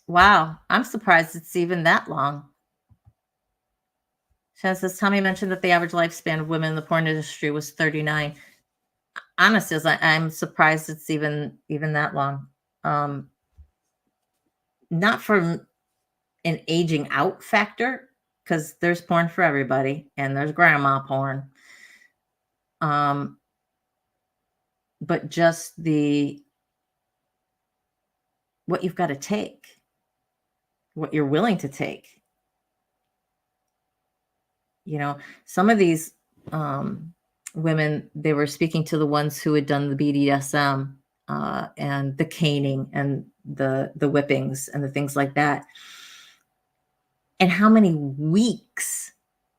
wow, I'm surprised it's even that long. Shannon says, Tommy mentioned that the average lifespan of women in the porn industry was 39. Honestly, I'm surprised it's even that long. Not from an aging out factor, because there's porn for everybody, and there's grandma porn. But just what you've got to take, what you're willing to take. Some of these women, they were speaking to the ones who had done the BDSM and the caning and the whippings and the things like that, and how many weeks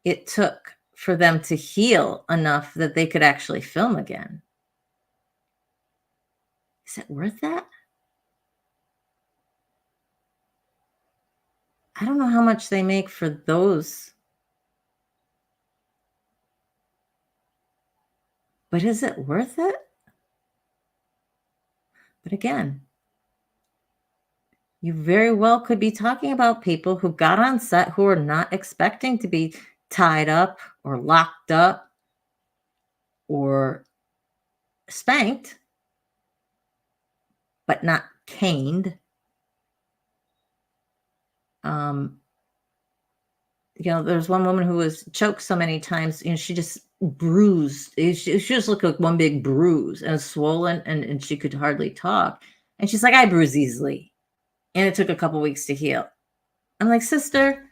it took for them to heal enough that they could actually film again. Is it worth that? I don't know how much they make for those, but is it worth it? But again, you very well could be talking about people who got on set who are not expecting to be tied up or locked up or spanked, but not caned. There's one woman who was choked so many times, she just bruised. She just looked like one big bruise and swollen, and she could hardly talk. And she's like, I bruise easily. And it took a couple weeks to heal. I'm like, sister,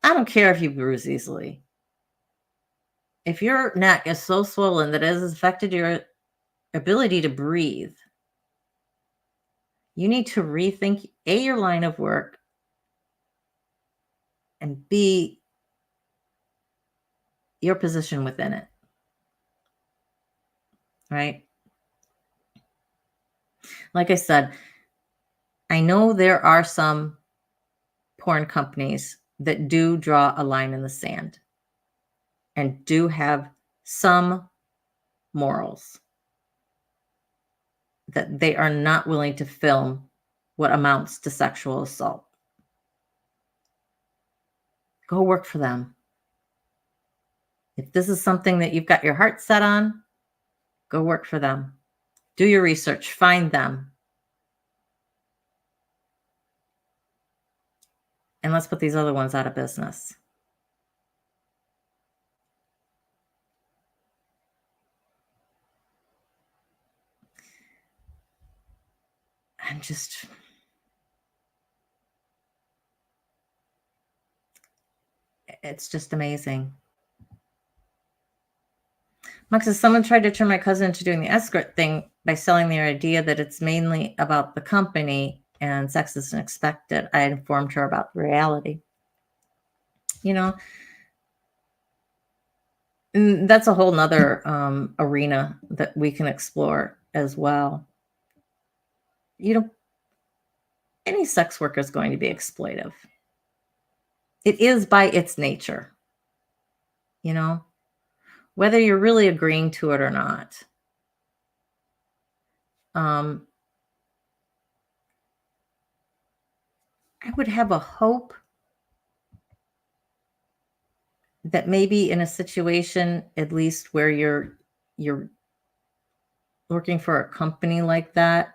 I don't care if you bruise easily. If your neck is so swollen that it has affected your ability to breathe, you need to rethink A, your line of work, and B, your position within it. Right? Like I said, I know there are some porn companies that do draw a line in the sand and do have some morals, that they are not willing to film what amounts to sexual assault. Go work for them. If this is something that you've got your heart set on, go work for them. Do your research, find them. And let's put these other ones out of business. It's just amazing. Max says, someone tried to turn my cousin into doing the escort thing by selling their idea that it's mainly about the company and sex isn't expected. I informed her about the reality. And that's a whole nother arena that we can explore as well. Any sex worker is going to be exploitive. It is by its nature, whether you're really agreeing to it or not. I would have a hope that maybe in a situation, at least where you're working for a company like that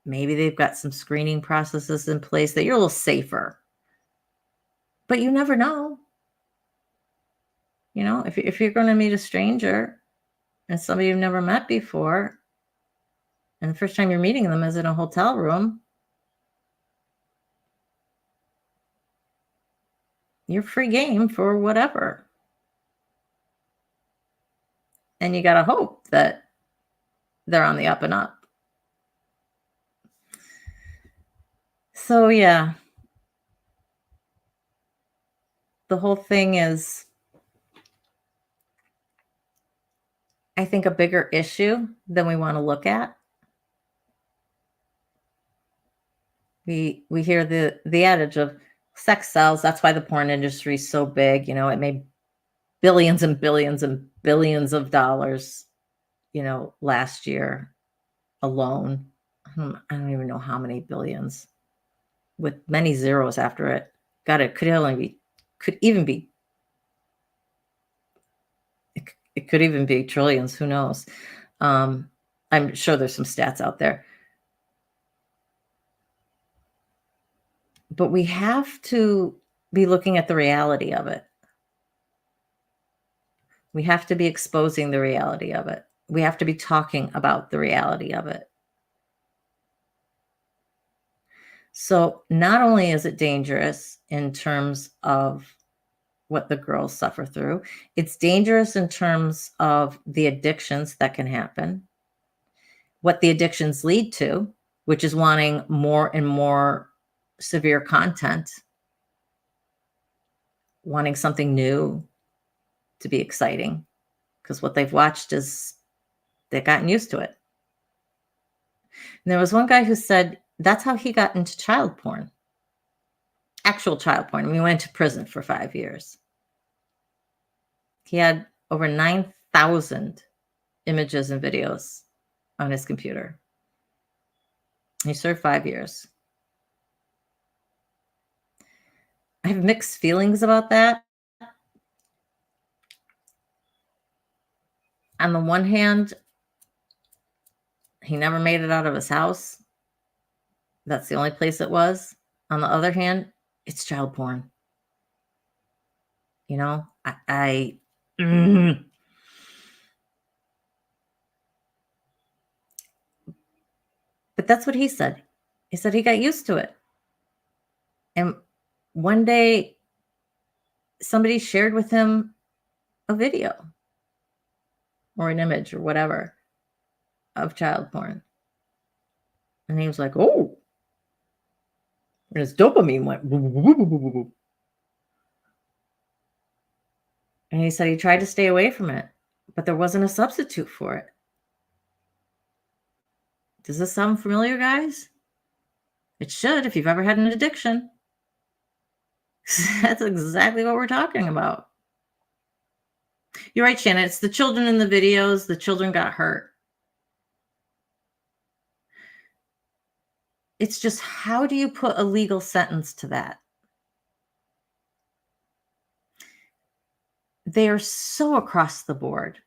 maybe they've got some screening processes in place that you're a little safer. But you never know. If you're going to meet a stranger and somebody you've never met before, and the first time you're meeting them is in a hotel room, you're free game for whatever. And you got to hope that they're on the up and up. So, yeah, the whole thing is, I think, a bigger issue than we want to look at. We hear the adage of sex sells. That's why the porn industry is so big. It made billions and billions and billions of dollars, last year alone. I don't even know how many billions, with many zeros after it. God, it could even be it could even be trillions. Who knows? I'm sure there's some stats out there. But we have to be looking at the reality of it. We have to be exposing the reality of it. We have to be talking about the reality of it. So not only is it dangerous in terms of what the girls suffer through, it's dangerous in terms of the addictions that can happen, what the addictions lead to, which is wanting more and more severe content, wanting something new to be exciting, because what they've watched is they've gotten used to it. And there was one guy who said that's how he got into child porn, actual child porn. I mean, he went to prison for 5 years. He had over 9,000 images and videos on his computer. He served 5 years. I have mixed feelings about that. On the one hand, he never made it out of his house. That's the only place it was. On the other hand, it's child porn. I but that's what he said. He said he got used to it. And one day somebody shared with him a video or an image or whatever of child porn. And he was like, oh, and his dopamine went. Woo, woo, woo, woo, woo, woo. And he said he tried to stay away from it, but there wasn't a substitute for it. Does this sound familiar, guys? It should, if you've ever had an addiction. That's exactly what we're talking about. You're right, Shannon. It's the children in the videos. The children got hurt. It's just, how do you put a legal sentence to that? They are so across the board.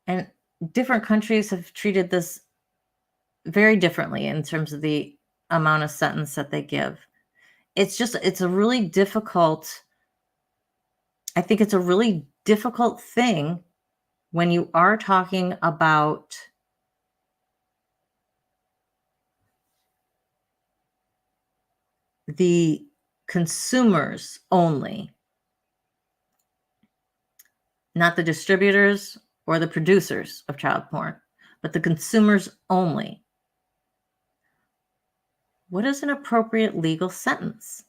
And different countries have treated this very differently in terms of the amount of sentence that they give. It's a really difficult, I think it's a really difficult thing when you are talking about the consumers only, not the distributors or the producers of child porn, but the consumers only. What is an appropriate legal sentence?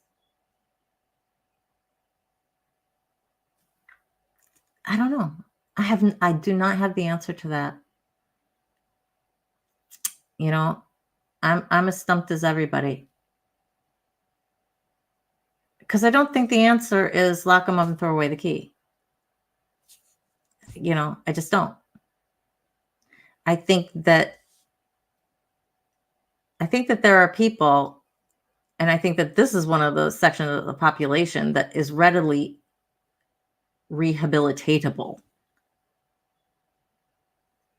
I don't know. I do not have the answer to that. I'm as stumped as everybody. Because I don't think the answer is lock them up and throw away the key. I just don't. I think that there are people, and I think that this is one of those sections of the population that is readily rehabilitatable,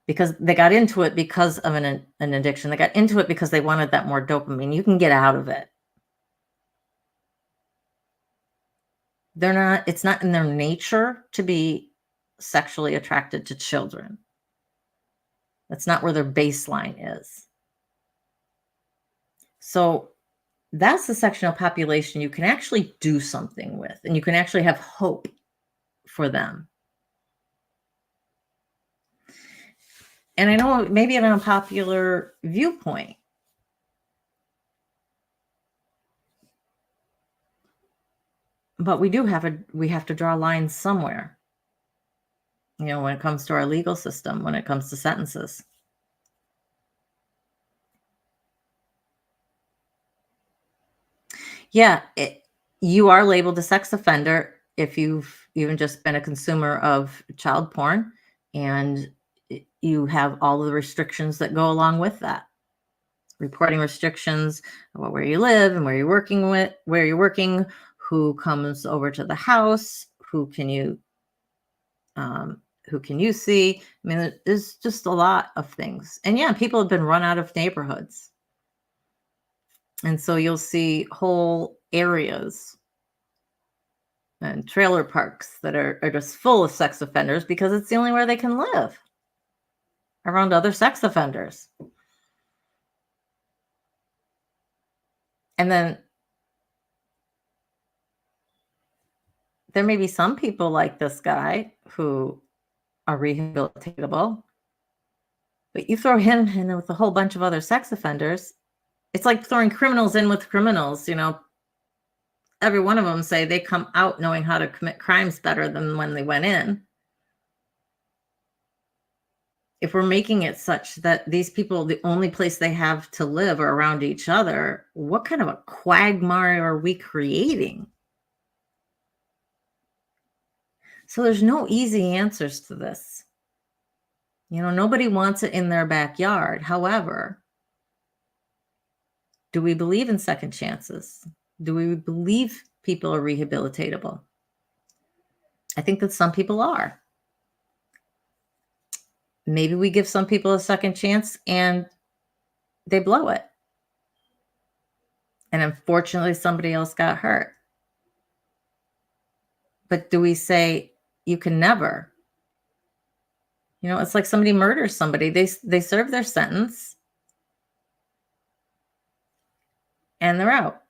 because they got into it because of an addiction. They got into it because they wanted that more dopamine. You can get out of it. It's not in their nature to be sexually attracted to children. That's not where their baseline is. So that's the section of population you can actually do something with, and you can actually have hope for them. And I know it may be an unpopular viewpoint, but we have to draw lines somewhere, when it comes to our legal system, when it comes to sentences. Yeah, you are labeled a sex offender if you've even just been a consumer of child porn, and you have all of the restrictions that go along with that. Reporting restrictions about where you live and where you're working, who comes over to the house, who can you see. I mean, there's just a lot of things. And yeah, people have been run out of neighborhoods. And so you'll see whole areas and trailer parks that are just full of sex offenders because it's the only where they can live, around other sex offenders. And then there may be some people like this guy who are rehabilitatable, but you throw him in with a whole bunch of other sex offenders. It's like throwing criminals in with criminals. Every one of them say they come out knowing how to commit crimes better than when they went in. If we're making it such that these people, the only place they have to live are around each other, what kind of a quagmire are we creating? So there's no easy answers to this. Nobody wants it in their backyard. However, do we believe in second chances? Do we believe people are rehabilitatable? I think that some people are. Maybe we give some people a second chance and they blow it. And unfortunately, somebody else got hurt. But do we say you can never? It's like somebody murders somebody. They serve their sentence and they're out.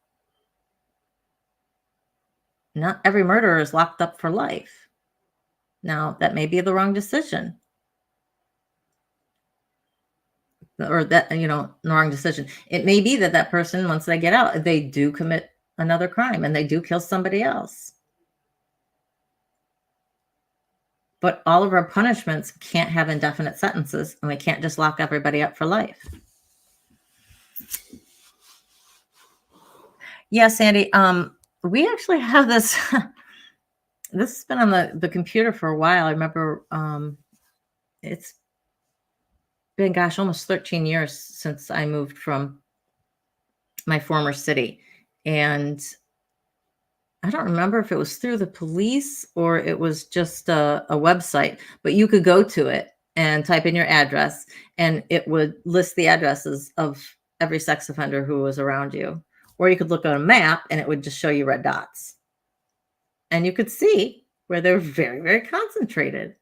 Not every murderer is locked up for life. Now, that may be the wrong decision. Or that, the wrong decision. It may be that person, once they get out, they do commit another crime and they do kill somebody else. But all of our punishments can't have indefinite sentences, and we can't just lock everybody up for life. Yeah, Sandy. We actually have this. This has been on the computer for a while. I remember it's been, gosh, almost 13 years since I moved from my former city. And I don't remember if it was through the police or it was just a website, but you could go to it and type in your address and it would list the addresses of every sex offender who was around you. Or you could look at a map and it would just show you red dots. And you could see where they're very, very concentrated.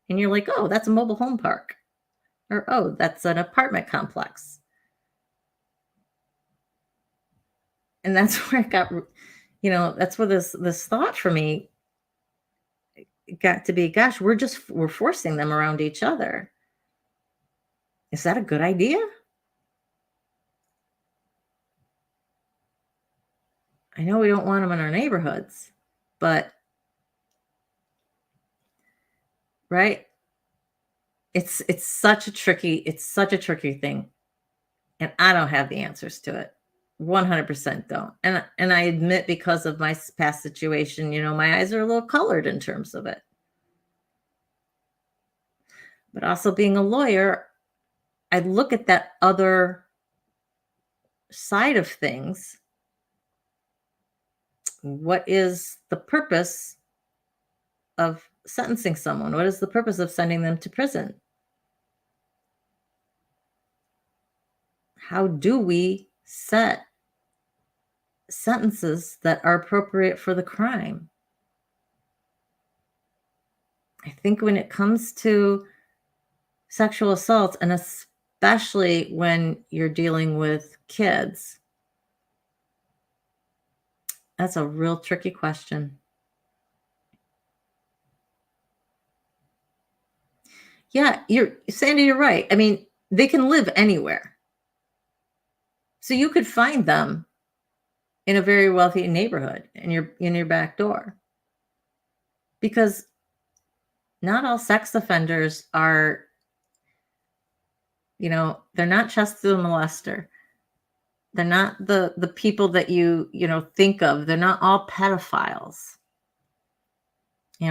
And you're like, oh, that's a mobile home park. Or, oh, that's an apartment complex. And that's where it got, that's where this thought for me got to be, gosh, we're forcing them around each other. Is that a good idea? I know we don't want them in our neighborhoods, but right? It's such a tricky thing. And I don't have the answers to it. 100% don't. And I admit, because of my past situation, my eyes are a little colored in terms of it. But also being a lawyer, I look at that other side of things. What is the purpose of sentencing someone? What is the purpose of sending them to prison? How do we set sentences that are appropriate for the crime? I think when it comes to sexual assault, and especially when you're dealing with kids, that's a real tricky question. Yeah, Sandy, you're right. I mean, they can live anywhere. So you could find them in a very wealthy neighborhood in your back door. Because not all sex offenders are, they're not just the molester. They're not the people that you think of. They're not all pedophiles.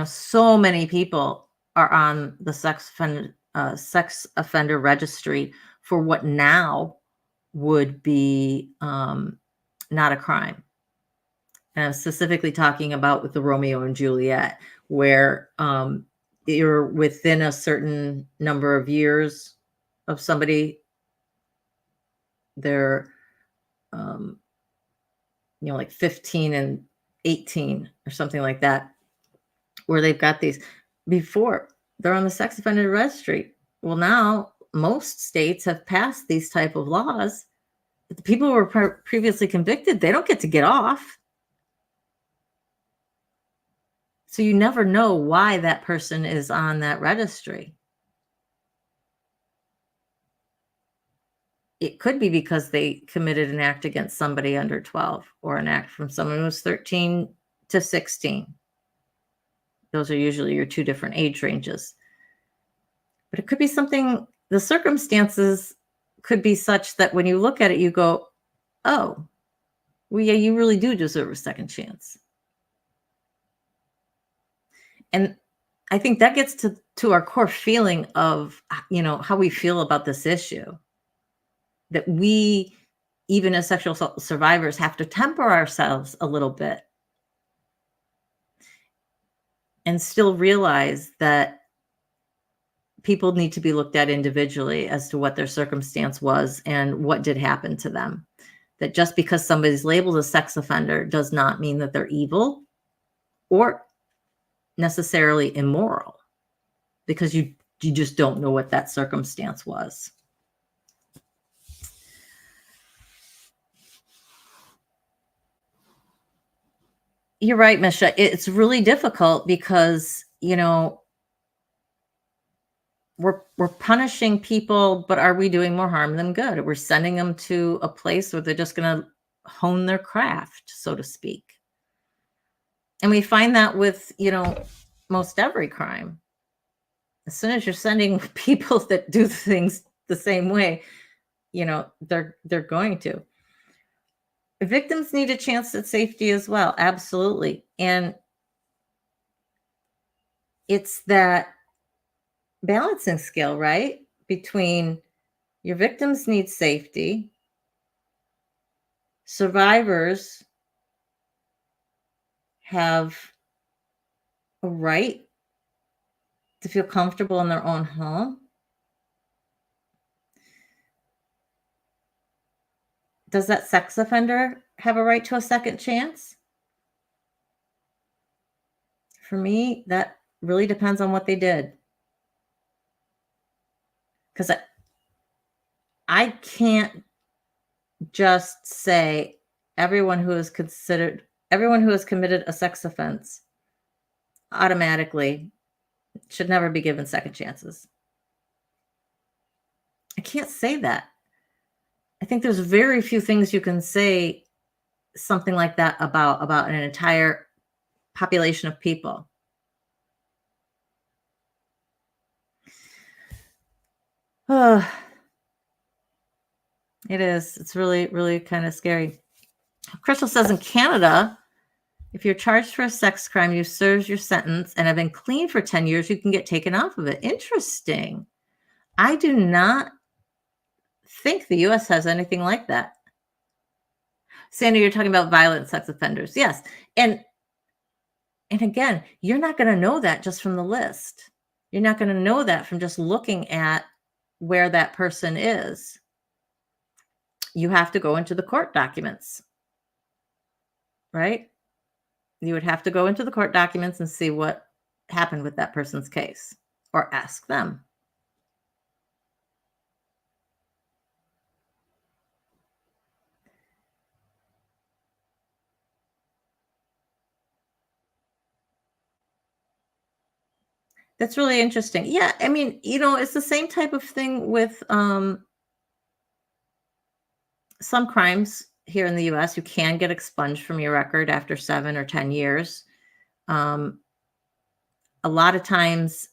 So many people are on the sex offender registry for what now would be not a crime. And I'm specifically talking about with the Romeo and Juliet, where you're within a certain number of years of somebody, they're um, like 15 and 18 or something like that, where they've got these before they're on the sex offender registry. Well, now most states have passed these type of laws. The people who were previously convicted, they don't get off. So you never know why that person is on that registry. It could be because they committed an act against somebody under 12 or an act from someone who was 13 to 16. Those are usually your two different age ranges. But it could be something, the circumstances could be such that when you look at it, you go, oh, well, yeah, you really do deserve a second chance. And I think that gets to our core feeling of, how we feel about this issue. That we, even as sexual assault survivors, have to temper ourselves a little bit and still realize that people need to be looked at individually as to what their circumstance was and what did happen to them. That just because somebody's labeled a sex offender does not mean that they're evil or necessarily immoral, because you just don't know what that circumstance was. You're right, Misha. It's really difficult because, we're punishing people, but are we doing more harm than good? We're sending them to a place where they're just going to hone their craft, so to speak. And we find that with, most every crime. As soon as you're sending people that do things the same way, they're going to. Victims need a chance at safety as well. Absolutely. And it's that balancing skill, right? Between your victims need safety, survivors have a right to feel comfortable in their own home. Does that sex offender have a right to a second chance? For me, that really depends on what they did. Because I can't just say everyone who has committed a sex offense automatically should never be given second chances. I can't say that. I think there's very few things you can say something like that about an entire population of people. It is. It's really, really kind of scary. Crystal says in Canada, if you're charged for a sex crime, you serve your sentence and have been clean for 10 years, you can get taken off of it. Interesting. I do not think the US has anything like that. Sandy, you're talking about violent sex offenders. Yes. And again, you're not going to know that just from the list. You're not going to know that from just looking at where that person is. You have to go into the court documents, right? You would have to go into the court documents and see what happened with that person's case, or ask them. That's really interesting. Yeah, I mean, it's the same type of thing with some crimes here in the US. You can get expunged from your record after 7 or 10 years. Um, a lot of times,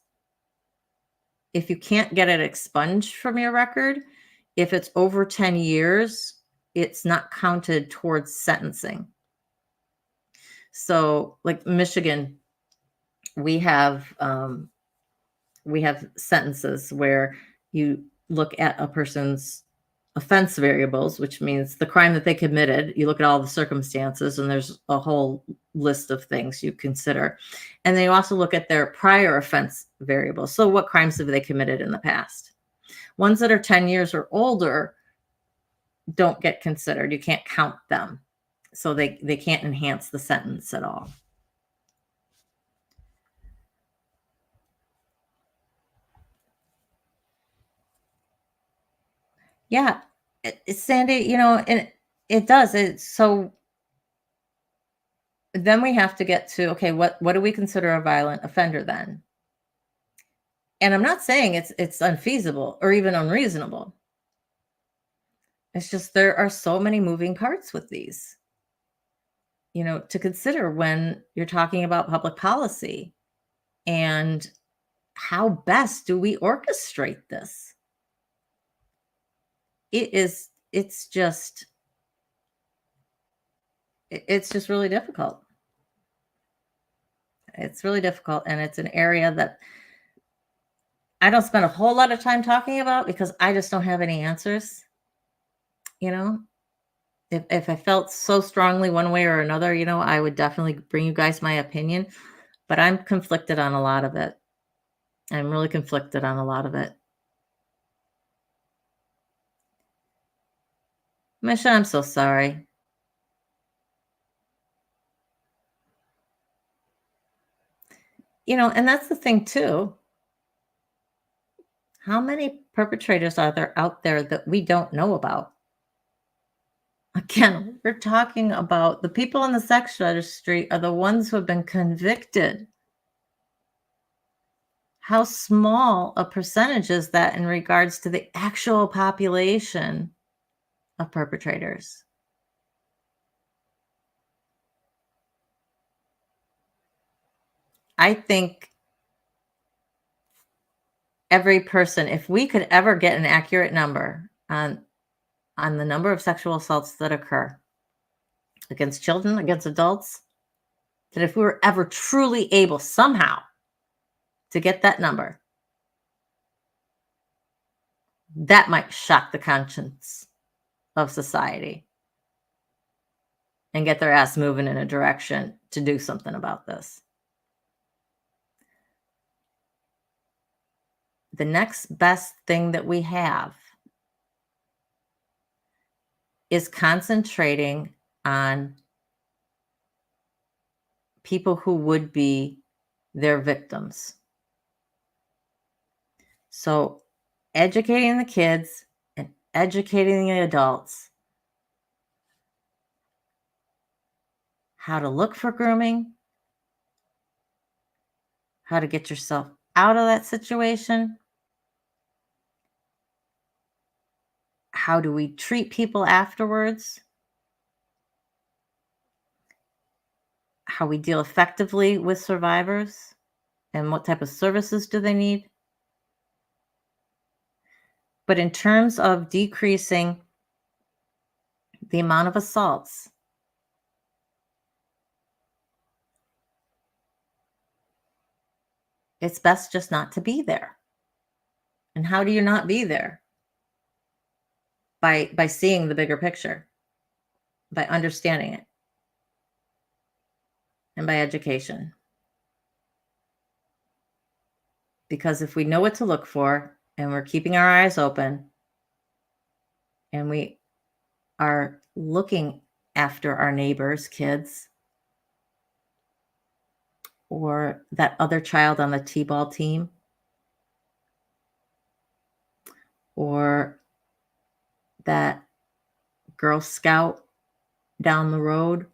if you can't get it expunged from your record, if it's over 10 years, it's not counted towards sentencing. So, like Michigan, we have um, we have sentences where you look at a person's offense variables, which means the crime that they committed. You look at all the circumstances, and there's a whole list of things you consider. And then you also look at their prior offense variables. So, what crimes have they committed in the past? Ones that are 10 years or older don't get considered. You can't count them. So, they can't enhance the sentence at all. Yeah. Sandy, and it does. So then we have to get to, okay, what do we consider a violent offender then? And I'm not saying it's unfeasible or even unreasonable. It's just there are so many moving parts with these, to consider when you're talking about public policy and how best do we orchestrate this? It's just really difficult. It's really difficult, and it's an area that I don't spend a whole lot of time talking about because I just don't have any answers. You know, if I felt so strongly one way or another, I would definitely bring you guys my opinion, but I'm conflicted on a lot of it. I'm really conflicted on a lot of it. Misha, I'm so sorry. And that's the thing too. How many perpetrators are there out there that we don't know about? Again, we're talking about the people in the sex registry are the ones who have been convicted. How small a percentage is that in regards to the actual population of perpetrators? I think every person, if we could ever get an accurate number on the number of sexual assaults that occur against children, against adults, that if we were ever truly able somehow to get that number, that might shock the conscience of society and get their ass moving in a direction to do something about this. The next best thing that we have is concentrating on people who would be their victims. So, educating the kids and educating the adults how to look for grooming, how to get yourself out of that situation, how do we treat people afterwards, how we deal effectively with survivors, and what type of services do they need. But in terms of decreasing the amount of assaults, it's best just not to be there. And how do you not be there? By seeing the bigger picture, by understanding it, and by education. Because if we know what to look for and we're keeping our eyes open and we are looking after our neighbors' kids or that other child on the t-ball team or that Girl Scout down the road,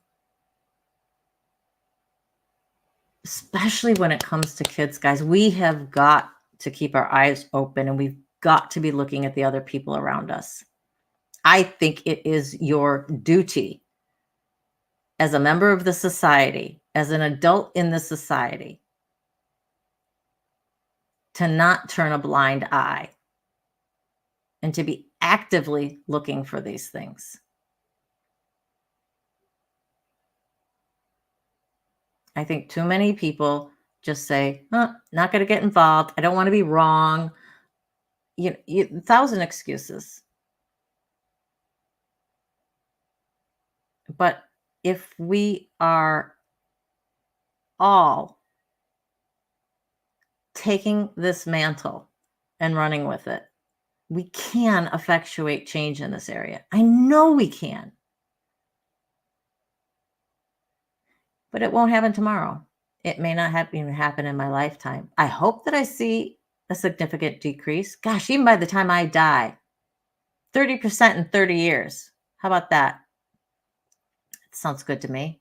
especially when it comes to kids, guys, we have got to keep our eyes open, and we've got to be looking at the other people around us. I think it is your duty as a member of the society, as an adult in the society, to not turn a blind eye and to be actively looking for these things. I think too many people just say, not going to get involved. I don't want to be wrong. You 1,000 excuses. But if we are all taking this mantle and running with it, we can effectuate change in this area. I know we can. But it won't happen tomorrow. It may not even happen in my lifetime. I hope that I see a significant decrease. Gosh, even by the time I die, 30% in 30 years. How about that? It sounds good to me.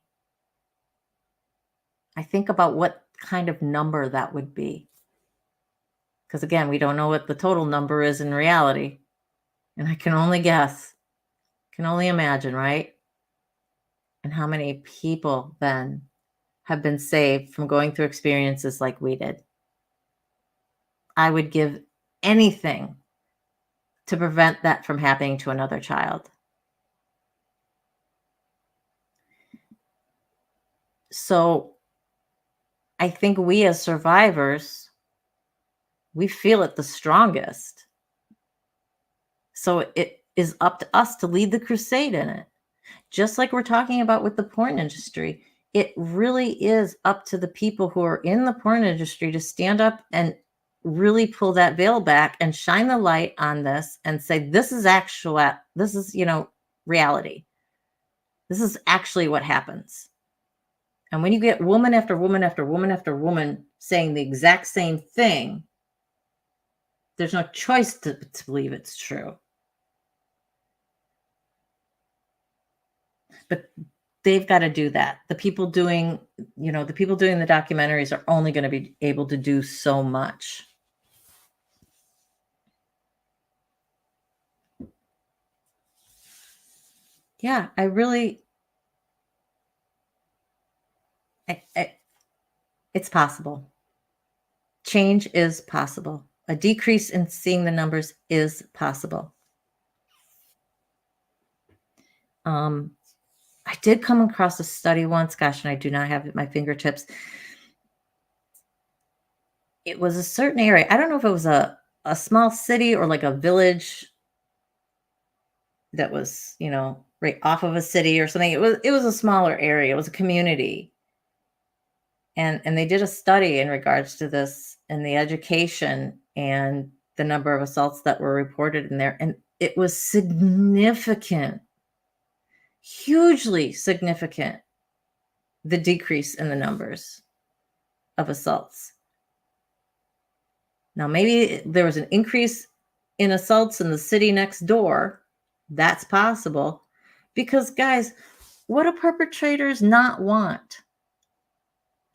I think about what kind of number that would be. Because again, we don't know what the total number is in reality. And I can only guess, can only imagine, right? And how many people then have been saved from going through experiences like we did. I would give anything to prevent that from happening to another child. So I think we as survivors, we feel it the strongest. So it is up to us to lead the crusade in it. Just like we're talking about with the porn industry, it really is up to the people who are in the porn industry to stand up and really pull that veil back and shine the light on this and say, this is reality. This is actually what happens. And when you get woman after woman after woman after woman saying the exact same thing, there's no choice to believe it's true. But they've got to do that. The people doing the documentaries are only going to be able to do so much. Yeah, I really, it's possible. Change is possible. A decrease in seeing the numbers is possible. I did come across a study once, gosh, and I do not have it at my fingertips. It was a certain area. I don't know if it was a small city or like a village that was, right off of a city or something. It was a smaller area. It was a community. And they did a study in regards to this and the education and the number of assaults that were reported in there. And it was significant, hugely significant, the decrease in the numbers of assaults. Now, maybe there was an increase in assaults in the city next door. That's possible. Because, guys, what do perpetrators not want?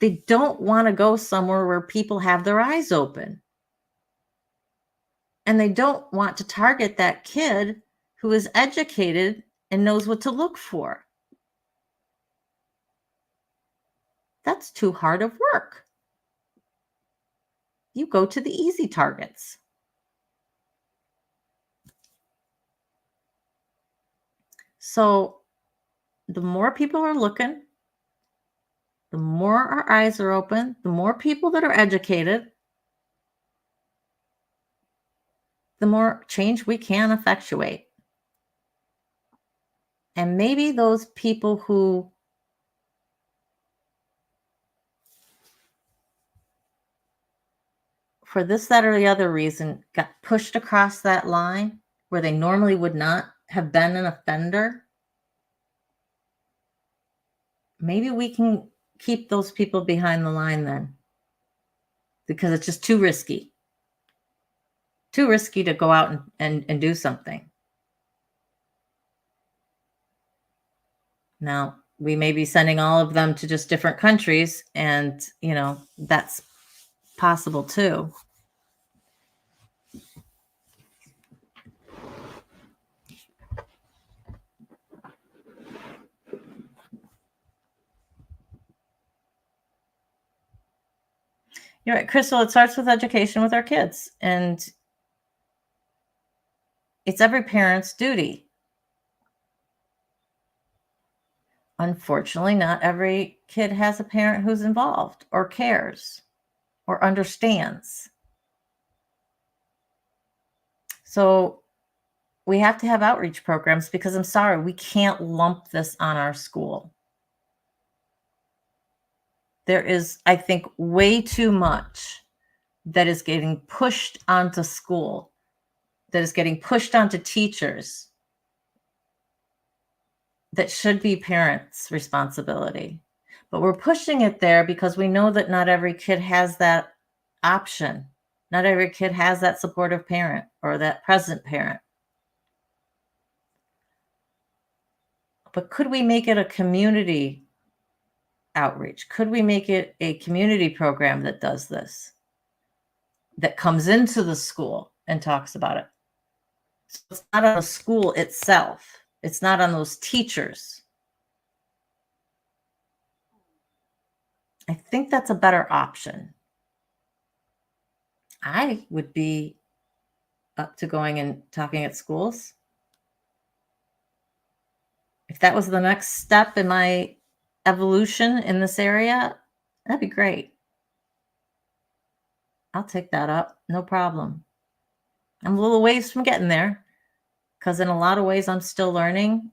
They don't want to go somewhere where people have their eyes open. And they don't want to target that kid who is educated and knows what to look for. That's too hard of work. You go to the easy targets. So the more people are looking, the more our eyes are open, the more people that are educated, the more change we can effectuate. And maybe those people who for this, that, or the other reason got pushed across that line where they normally would not have been an offender, maybe we can keep those people behind the line then, because it's just too risky to go out and do something. Now, we may be sending all of them to just different countries, and that's possible too. You're right, Crystal. It starts with education with our kids, and it's every parent's duty. Unfortunately, not every kid has a parent who's involved or cares or understands. So we have to have outreach programs, because I'm sorry, we can't lump this on our school. There is, I think, way too much that is getting pushed onto school, that is getting pushed onto teachers, that should be parents' responsibility. But we're pushing it there because we know that not every kid has that option. Not every kid has that supportive parent or that present parent. But could we make it a community outreach? Could we make it a community program that does this, that comes into the school and talks about it? So it's not on the school itself. It's not on those teachers. I think that's a better option. I would be up to going and talking at schools. If that was the next step in my evolution in this area, that'd be great. I'll take that up. No problem. I'm a little ways from getting there, because in a lot of ways I'm still learning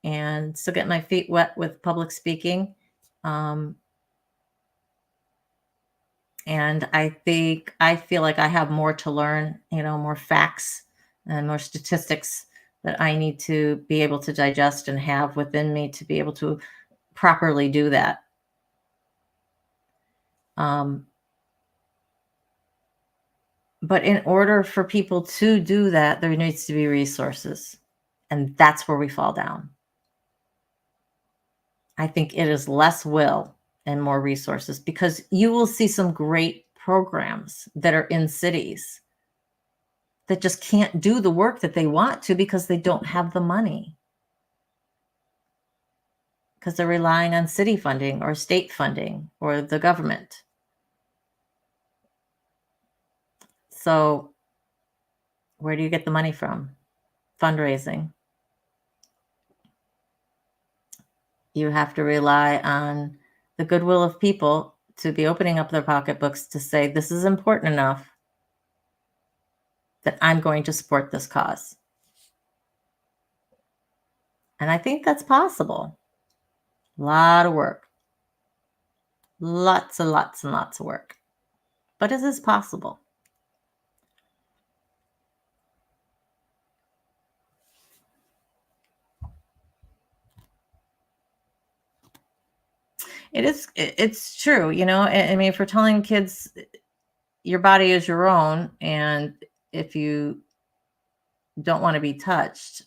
and still getting my feet wet with public speaking. And I feel like I have more to learn, more facts and more statistics that I need to be able to digest and have within me to be able to properly do that. But in order for people to do that, there needs to be resources. And that's where we fall down. I think it is less will and more resources, because you will see some great programs that are in cities that just can't do the work that they want to because they don't have the money, because they're relying on city funding or state funding or the government. So where do you get the money from? Fundraising. You have to rely on the goodwill of people to be opening up their pocketbooks to say, this is important enough that I'm going to support this cause. And I think that's possible. A lot of work. Lots and lots and lots of work. But it is possible. It's true, I mean, if we're telling kids your body is your own, and if you don't want to be touched,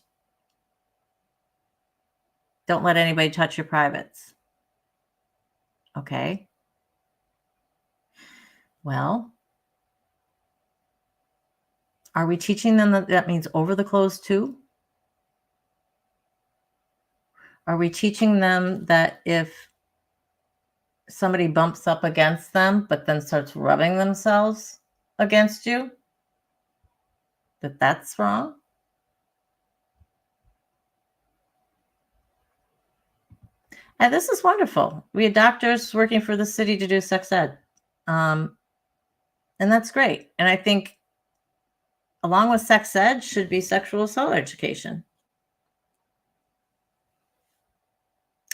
don't let anybody touch your privates. Okay. Well, are we teaching them that means over the clothes too? Are we teaching them that if somebody bumps up against them, but then starts rubbing themselves against you, that's wrong? And this is wonderful. We had doctors working for the city to do sex ed. And that's great. And I think along with sex ed should be sexual assault education.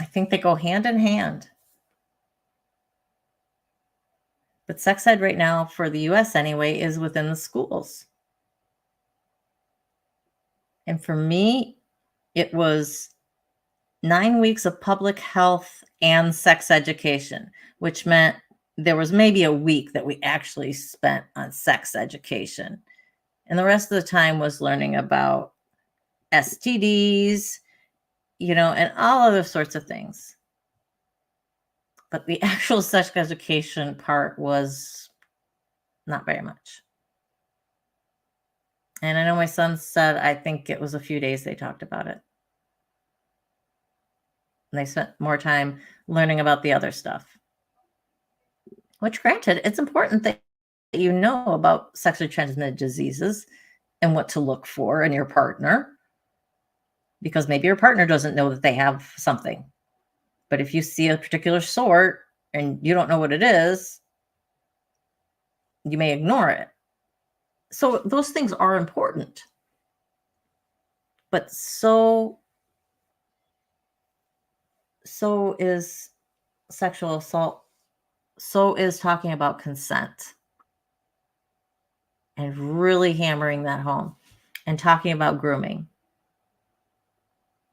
I think they go hand in hand. But sex ed right now, for the US anyway, is within the schools. And for me, it was 9 weeks of public health and sex education, which meant there was maybe a week that we actually spent on sex education. And the rest of the time was learning about STDs, and all other sorts of things. But the actual sex education part was not very much. And I know my son said, I think it was a few days they talked about it. And they spent more time learning about the other stuff. Which, granted, it's important that you know about sexually transmitted diseases and what to look for in your partner, because maybe your partner doesn't know that they have something. But if you see a particular sort and you don't know what it is, you may ignore it. So those things are important. But so is sexual assault. So is talking about consent and really hammering that home and talking about grooming.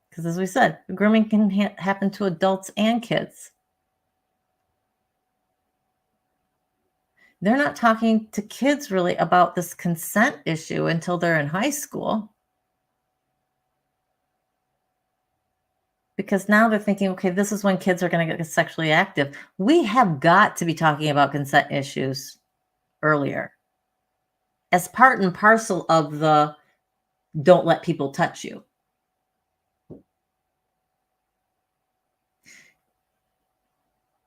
Because as we said, grooming can happen to adults and kids. They're not talking to kids really about this consent issue until they're in high school. Because now they're thinking, okay, this is when kids are going to get sexually active. We have got to be talking about consent issues earlier as part and parcel of the don't let people touch you.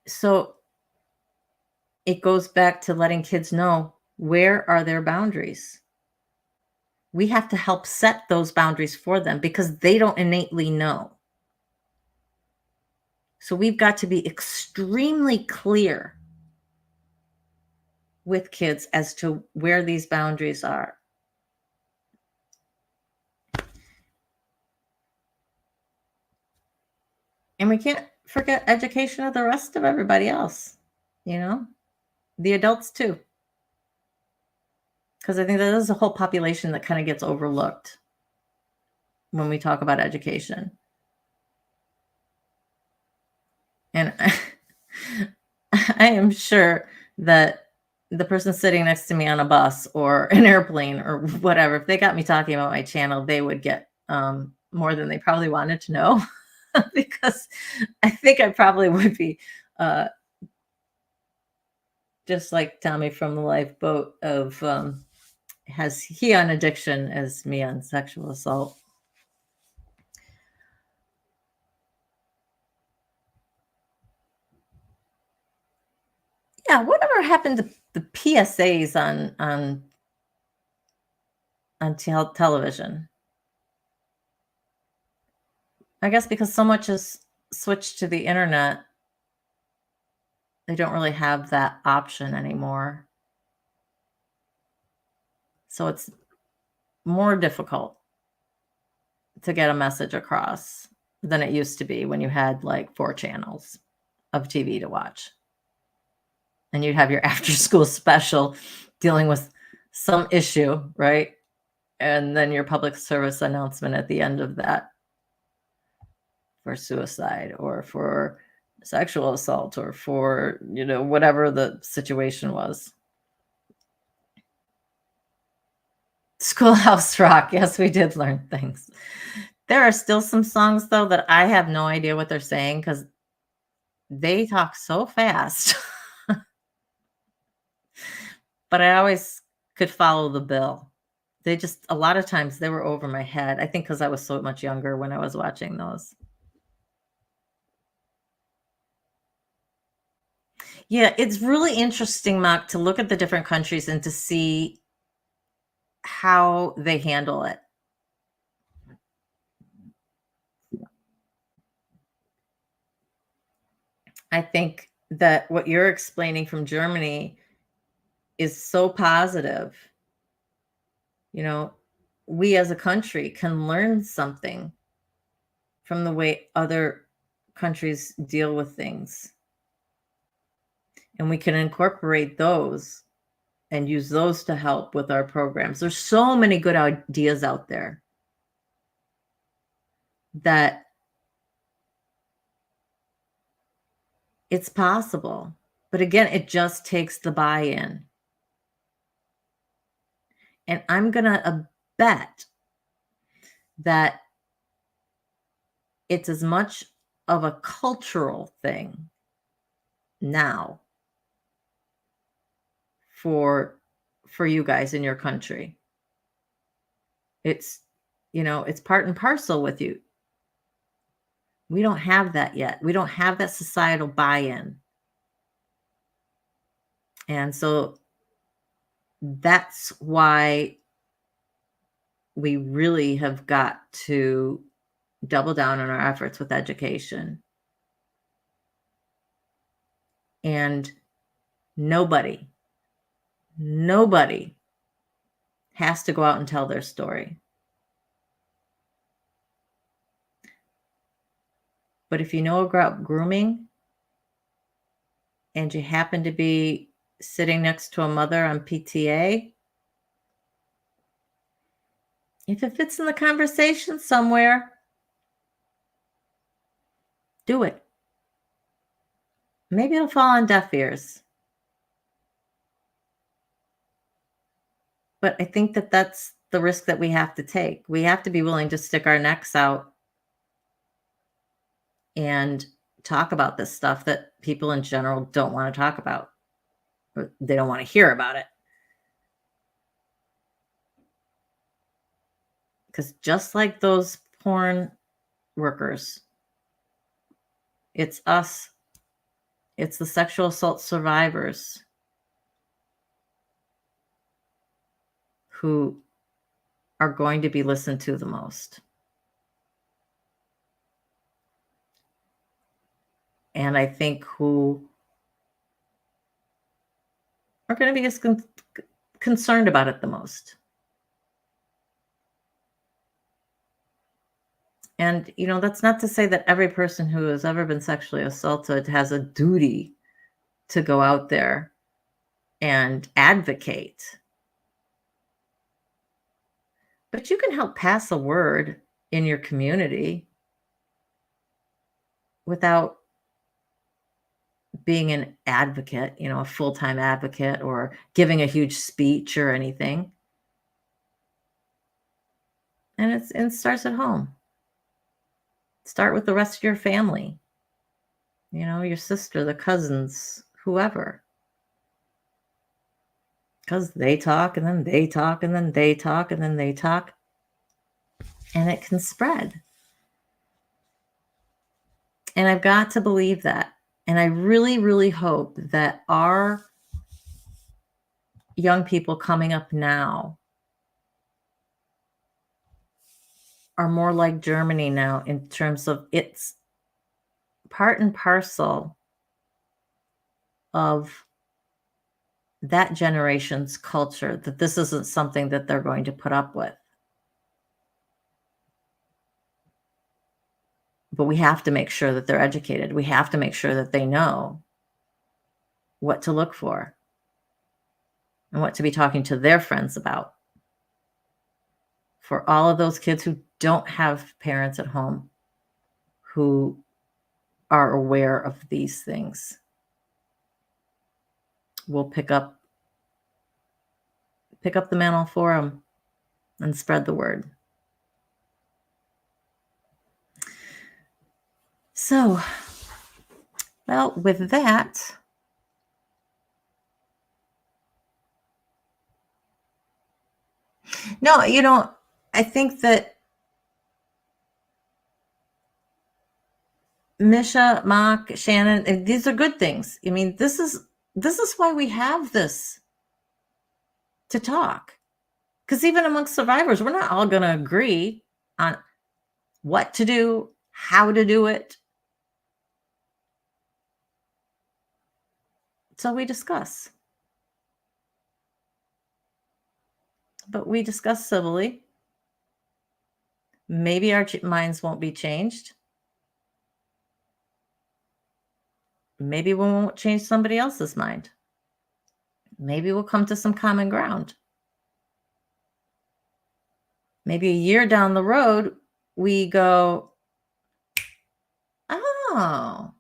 So it goes back to letting kids know, where are their boundaries? We have to help set those boundaries for them because they don't innately know. So we've got to be extremely clear with kids as to where these boundaries are. And we can't forget education of the rest of everybody else, the adults too. Because I think that is a whole population that kind of gets overlooked when we talk about education. And I am sure that the person sitting next to me on a bus or an airplane or whatever, if they got me talking about my channel, they would get more than they probably wanted to know. Because I think I probably would be just like Tommy from the Lifeboat of has he on addiction as me on sexual assault. Yeah, whatever happened to the PSAs on television? I guess because so much is switched to the internet, they don't really have that option anymore. So it's more difficult to get a message across than it used to be when you had like 4 channels of TV to watch. And you'd have your after school special dealing with some issue, right? And then your public service announcement at the end of that for suicide or for sexual assault or for, whatever the situation was. Schoolhouse Rock. Yes, we did learn things. There are still some songs, though, that I have no idea what they're saying because they talk so fast. But I always could follow the bill. They just, a lot of times, they were over my head. I think because I was so much younger when I was watching those. Yeah, it's really interesting, Mark, to look at the different countries and to see how they handle it. I think that what you're explaining from Germany is so positive. We as a country can learn something from the way other countries deal with things. And we can incorporate those and use those to help with our programs. There's so many good ideas out there that it's possible. But again, it just takes the buy-in. And I'm going to bet that it's as much of a cultural thing now for you guys in your country. It's, it's part and parcel with you. We don't have that yet. We don't have that societal buy-in. And so that's why we really have got to double down on our efforts with education. And nobody has to go out and tell their story. But if you know about grooming and you happen to be sitting next to a mother on PTA, if it fits in the conversation somewhere, do it. Maybe it'll fall on deaf ears. But I think that that's the risk that we have to take. We have to be willing to stick our necks out and talk about this stuff that people in general don't want to talk about. Or they don't want to hear about it. Because just like those porn workers, it's us. It's the sexual assault survivors who are going to be listened to the most. And I think who are going to be just concerned about it the most. And, that's not to say that every person who has ever been sexually assaulted has a duty to go out there and advocate. But you can help pass a word in your community without being an advocate, a full-time advocate, or giving a huge speech or anything. And it starts at home. Start with the rest of your family, your sister, the cousins, whoever. Because they talk and then they talk and then they talk and then they talk. And it can spread. And I've got to believe that. And I really, really hope that our young people coming up now are more like Germany now in terms of it's part and parcel of that generation's culture, that this isn't something that they're going to put up with. But we have to make sure that they're educated. We have to make sure that they know what to look for and what to be talking to their friends about. For all of those kids who don't have parents at home who are aware of these things, we'll pick up the mantle for them and spread the word. So, well, with that, no, I think that Misha, Mock, Shannon, these are good things. I mean, this is why we have this to talk. Because even amongst survivors, we're not all going to agree on what to do, how to do it. So we discuss. But we discuss civilly. Maybe our minds won't be changed. Maybe we won't change somebody else's mind. Maybe we'll come to some common ground. Maybe a year down the road, we go, oh,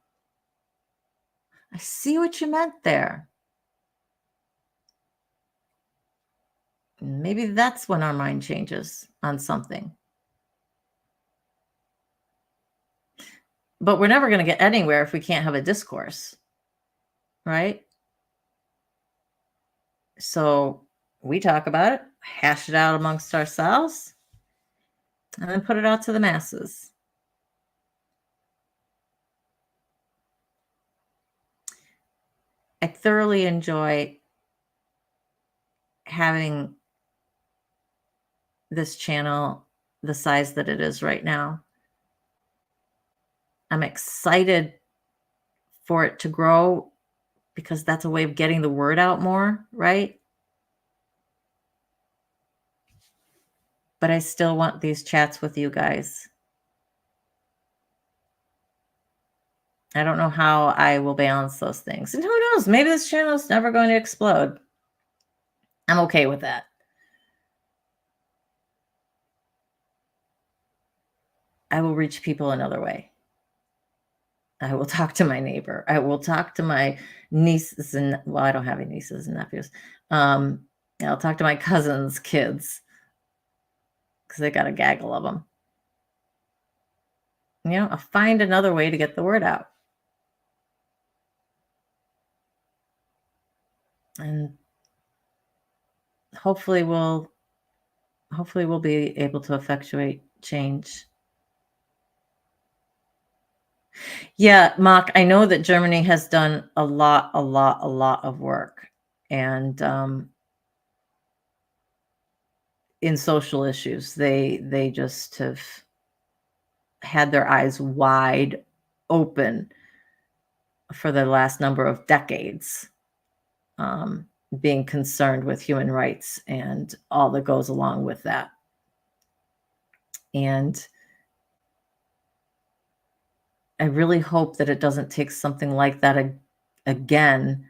I see what you meant there. Maybe that's when our mind changes on something. But we're never going to get anywhere if we can't have a discourse, right? So we talk about it, hash it out amongst ourselves, and then put it out to the masses. I thoroughly enjoy having this channel the size that it is right now. I'm excited for it to grow because that's a way of getting the word out more, right? But I still want these chats with you guys. I don't know how I will balance those things. And who knows? Maybe this channel is never going to explode. I'm okay with that. I will reach people another way. I will talk to my neighbor. I will talk to my nieces and, well, I don't have any nieces and nephews. I'll talk to my cousins' kids because they got a gaggle of them. You know, I'll find another way to get the word out. And hopefully we'll be able to effectuate change. Yeah, Mark, I know that Germany has done a lot of work, and in social issues, they just have had their eyes wide open for the last number of decades, being concerned with human rights and all that goes along with that. And I really hope that it doesn't take something like that again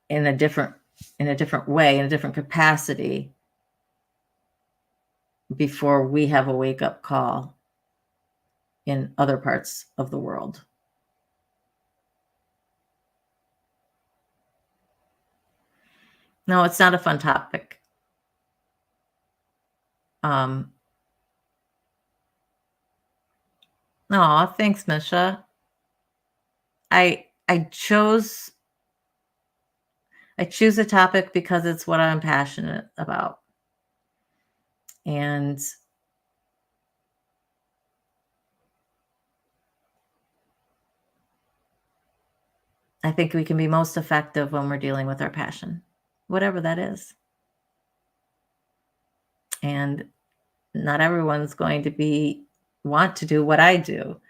in a different way, in a different capacity, before we have a wake-up call in other parts of the world. No, it's not a fun topic. No, thanks, Misha. I choose a topic because it's what I'm passionate about. And I think we can be most effective when we're dealing with our passion, whatever that is. And not everyone's going to want to do what I do.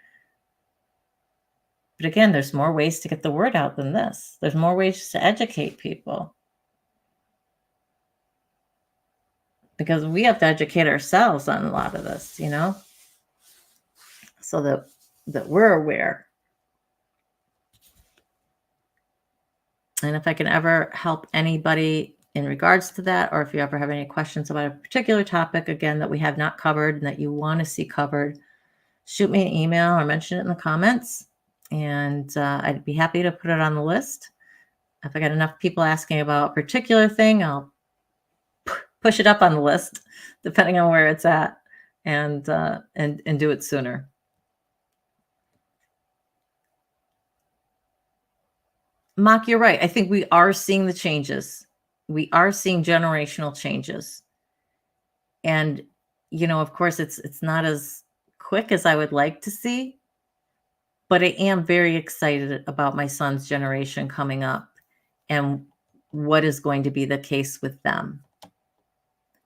But again, there's more ways to get the word out than this. There's more ways to educate people. Because we have to educate ourselves on a lot of this, you know, so that we're aware. And if I can ever help anybody in regards to that, or if you ever have any questions about a particular topic, again, that we have not covered and that you want to see covered, shoot me an email or mention it in the comments. And I'd be happy to put it on the list. If I got enough people asking about a particular thing, I'll push it up on the list, depending on where it's at, and do it sooner. Mark, you're right. I think we are seeing the changes. We are seeing generational changes. And, you know, of course, it's not as quick as I would like to see, but I am very excited about my son's generation coming up and what is going to be the case with them.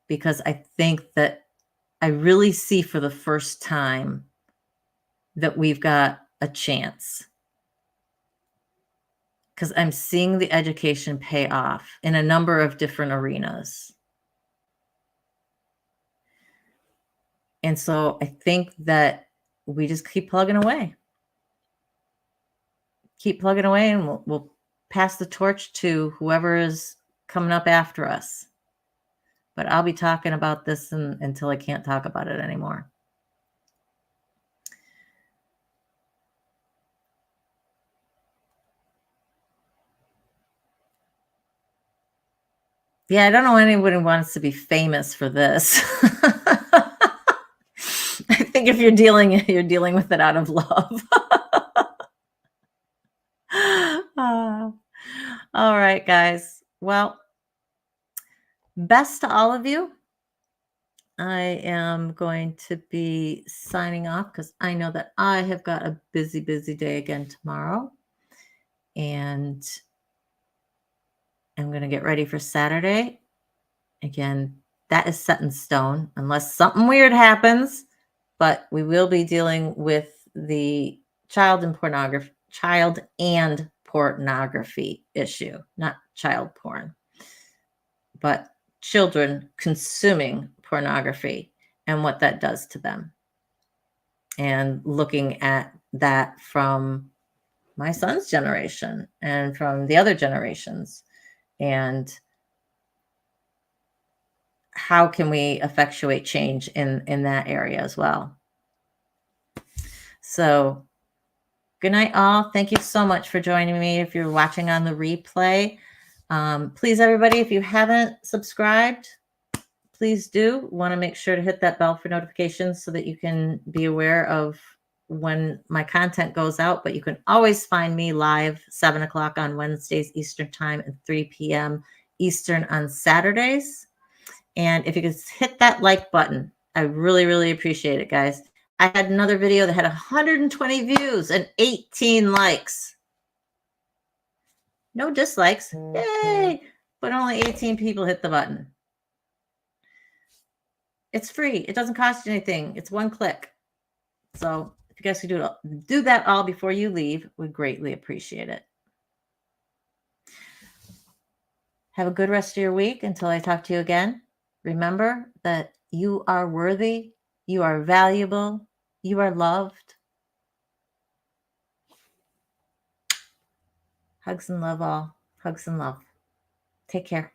Because I think that I really see for the first time that we've got a chance. Because I'm seeing the education pay off in a number of different arenas. And so I think that we just keep plugging away. Keep plugging away, and we'll pass the torch to whoever is coming up after us. But I'll be talking about this until I can't talk about it anymore. Yeah, I don't know anybody wants to be famous for this. I think if you're dealing with it out of love. All right, guys. Well, best to all of you. I am going to be signing off because I know that I have got a busy, busy day again tomorrow. And I'm going to get ready for Saturday. Again, that is set in stone unless something weird happens. But we will be dealing with the child and pornography issue, not child porn, but children consuming pornography and what that does to them. And looking at that from my son's generation and from the other generations, and how can we effectuate change in that area as well. So good night, all. Thank you so much for joining me. If you're watching on the replay, please, everybody, if you haven't subscribed, please do. Want to make sure to hit that bell for notifications so that you can be aware of when my content goes out. But you can always find me live 7 o'clock on Wednesdays Eastern Time and 3 p.m. Eastern on Saturdays. And if you could hit that like button, I really, really appreciate it, guys. I had another video that had 120 views and 18 likes. No dislikes. Yay! But only 18 people hit the button. It's free. It doesn't cost you anything. It's one click. So if you guys could do that all before you leave, we'd greatly appreciate it. Have a good rest of your week until I talk to you again. Remember that you are worthy, you are valuable, you are loved. Hugs and love all. Hugs and love. Take care.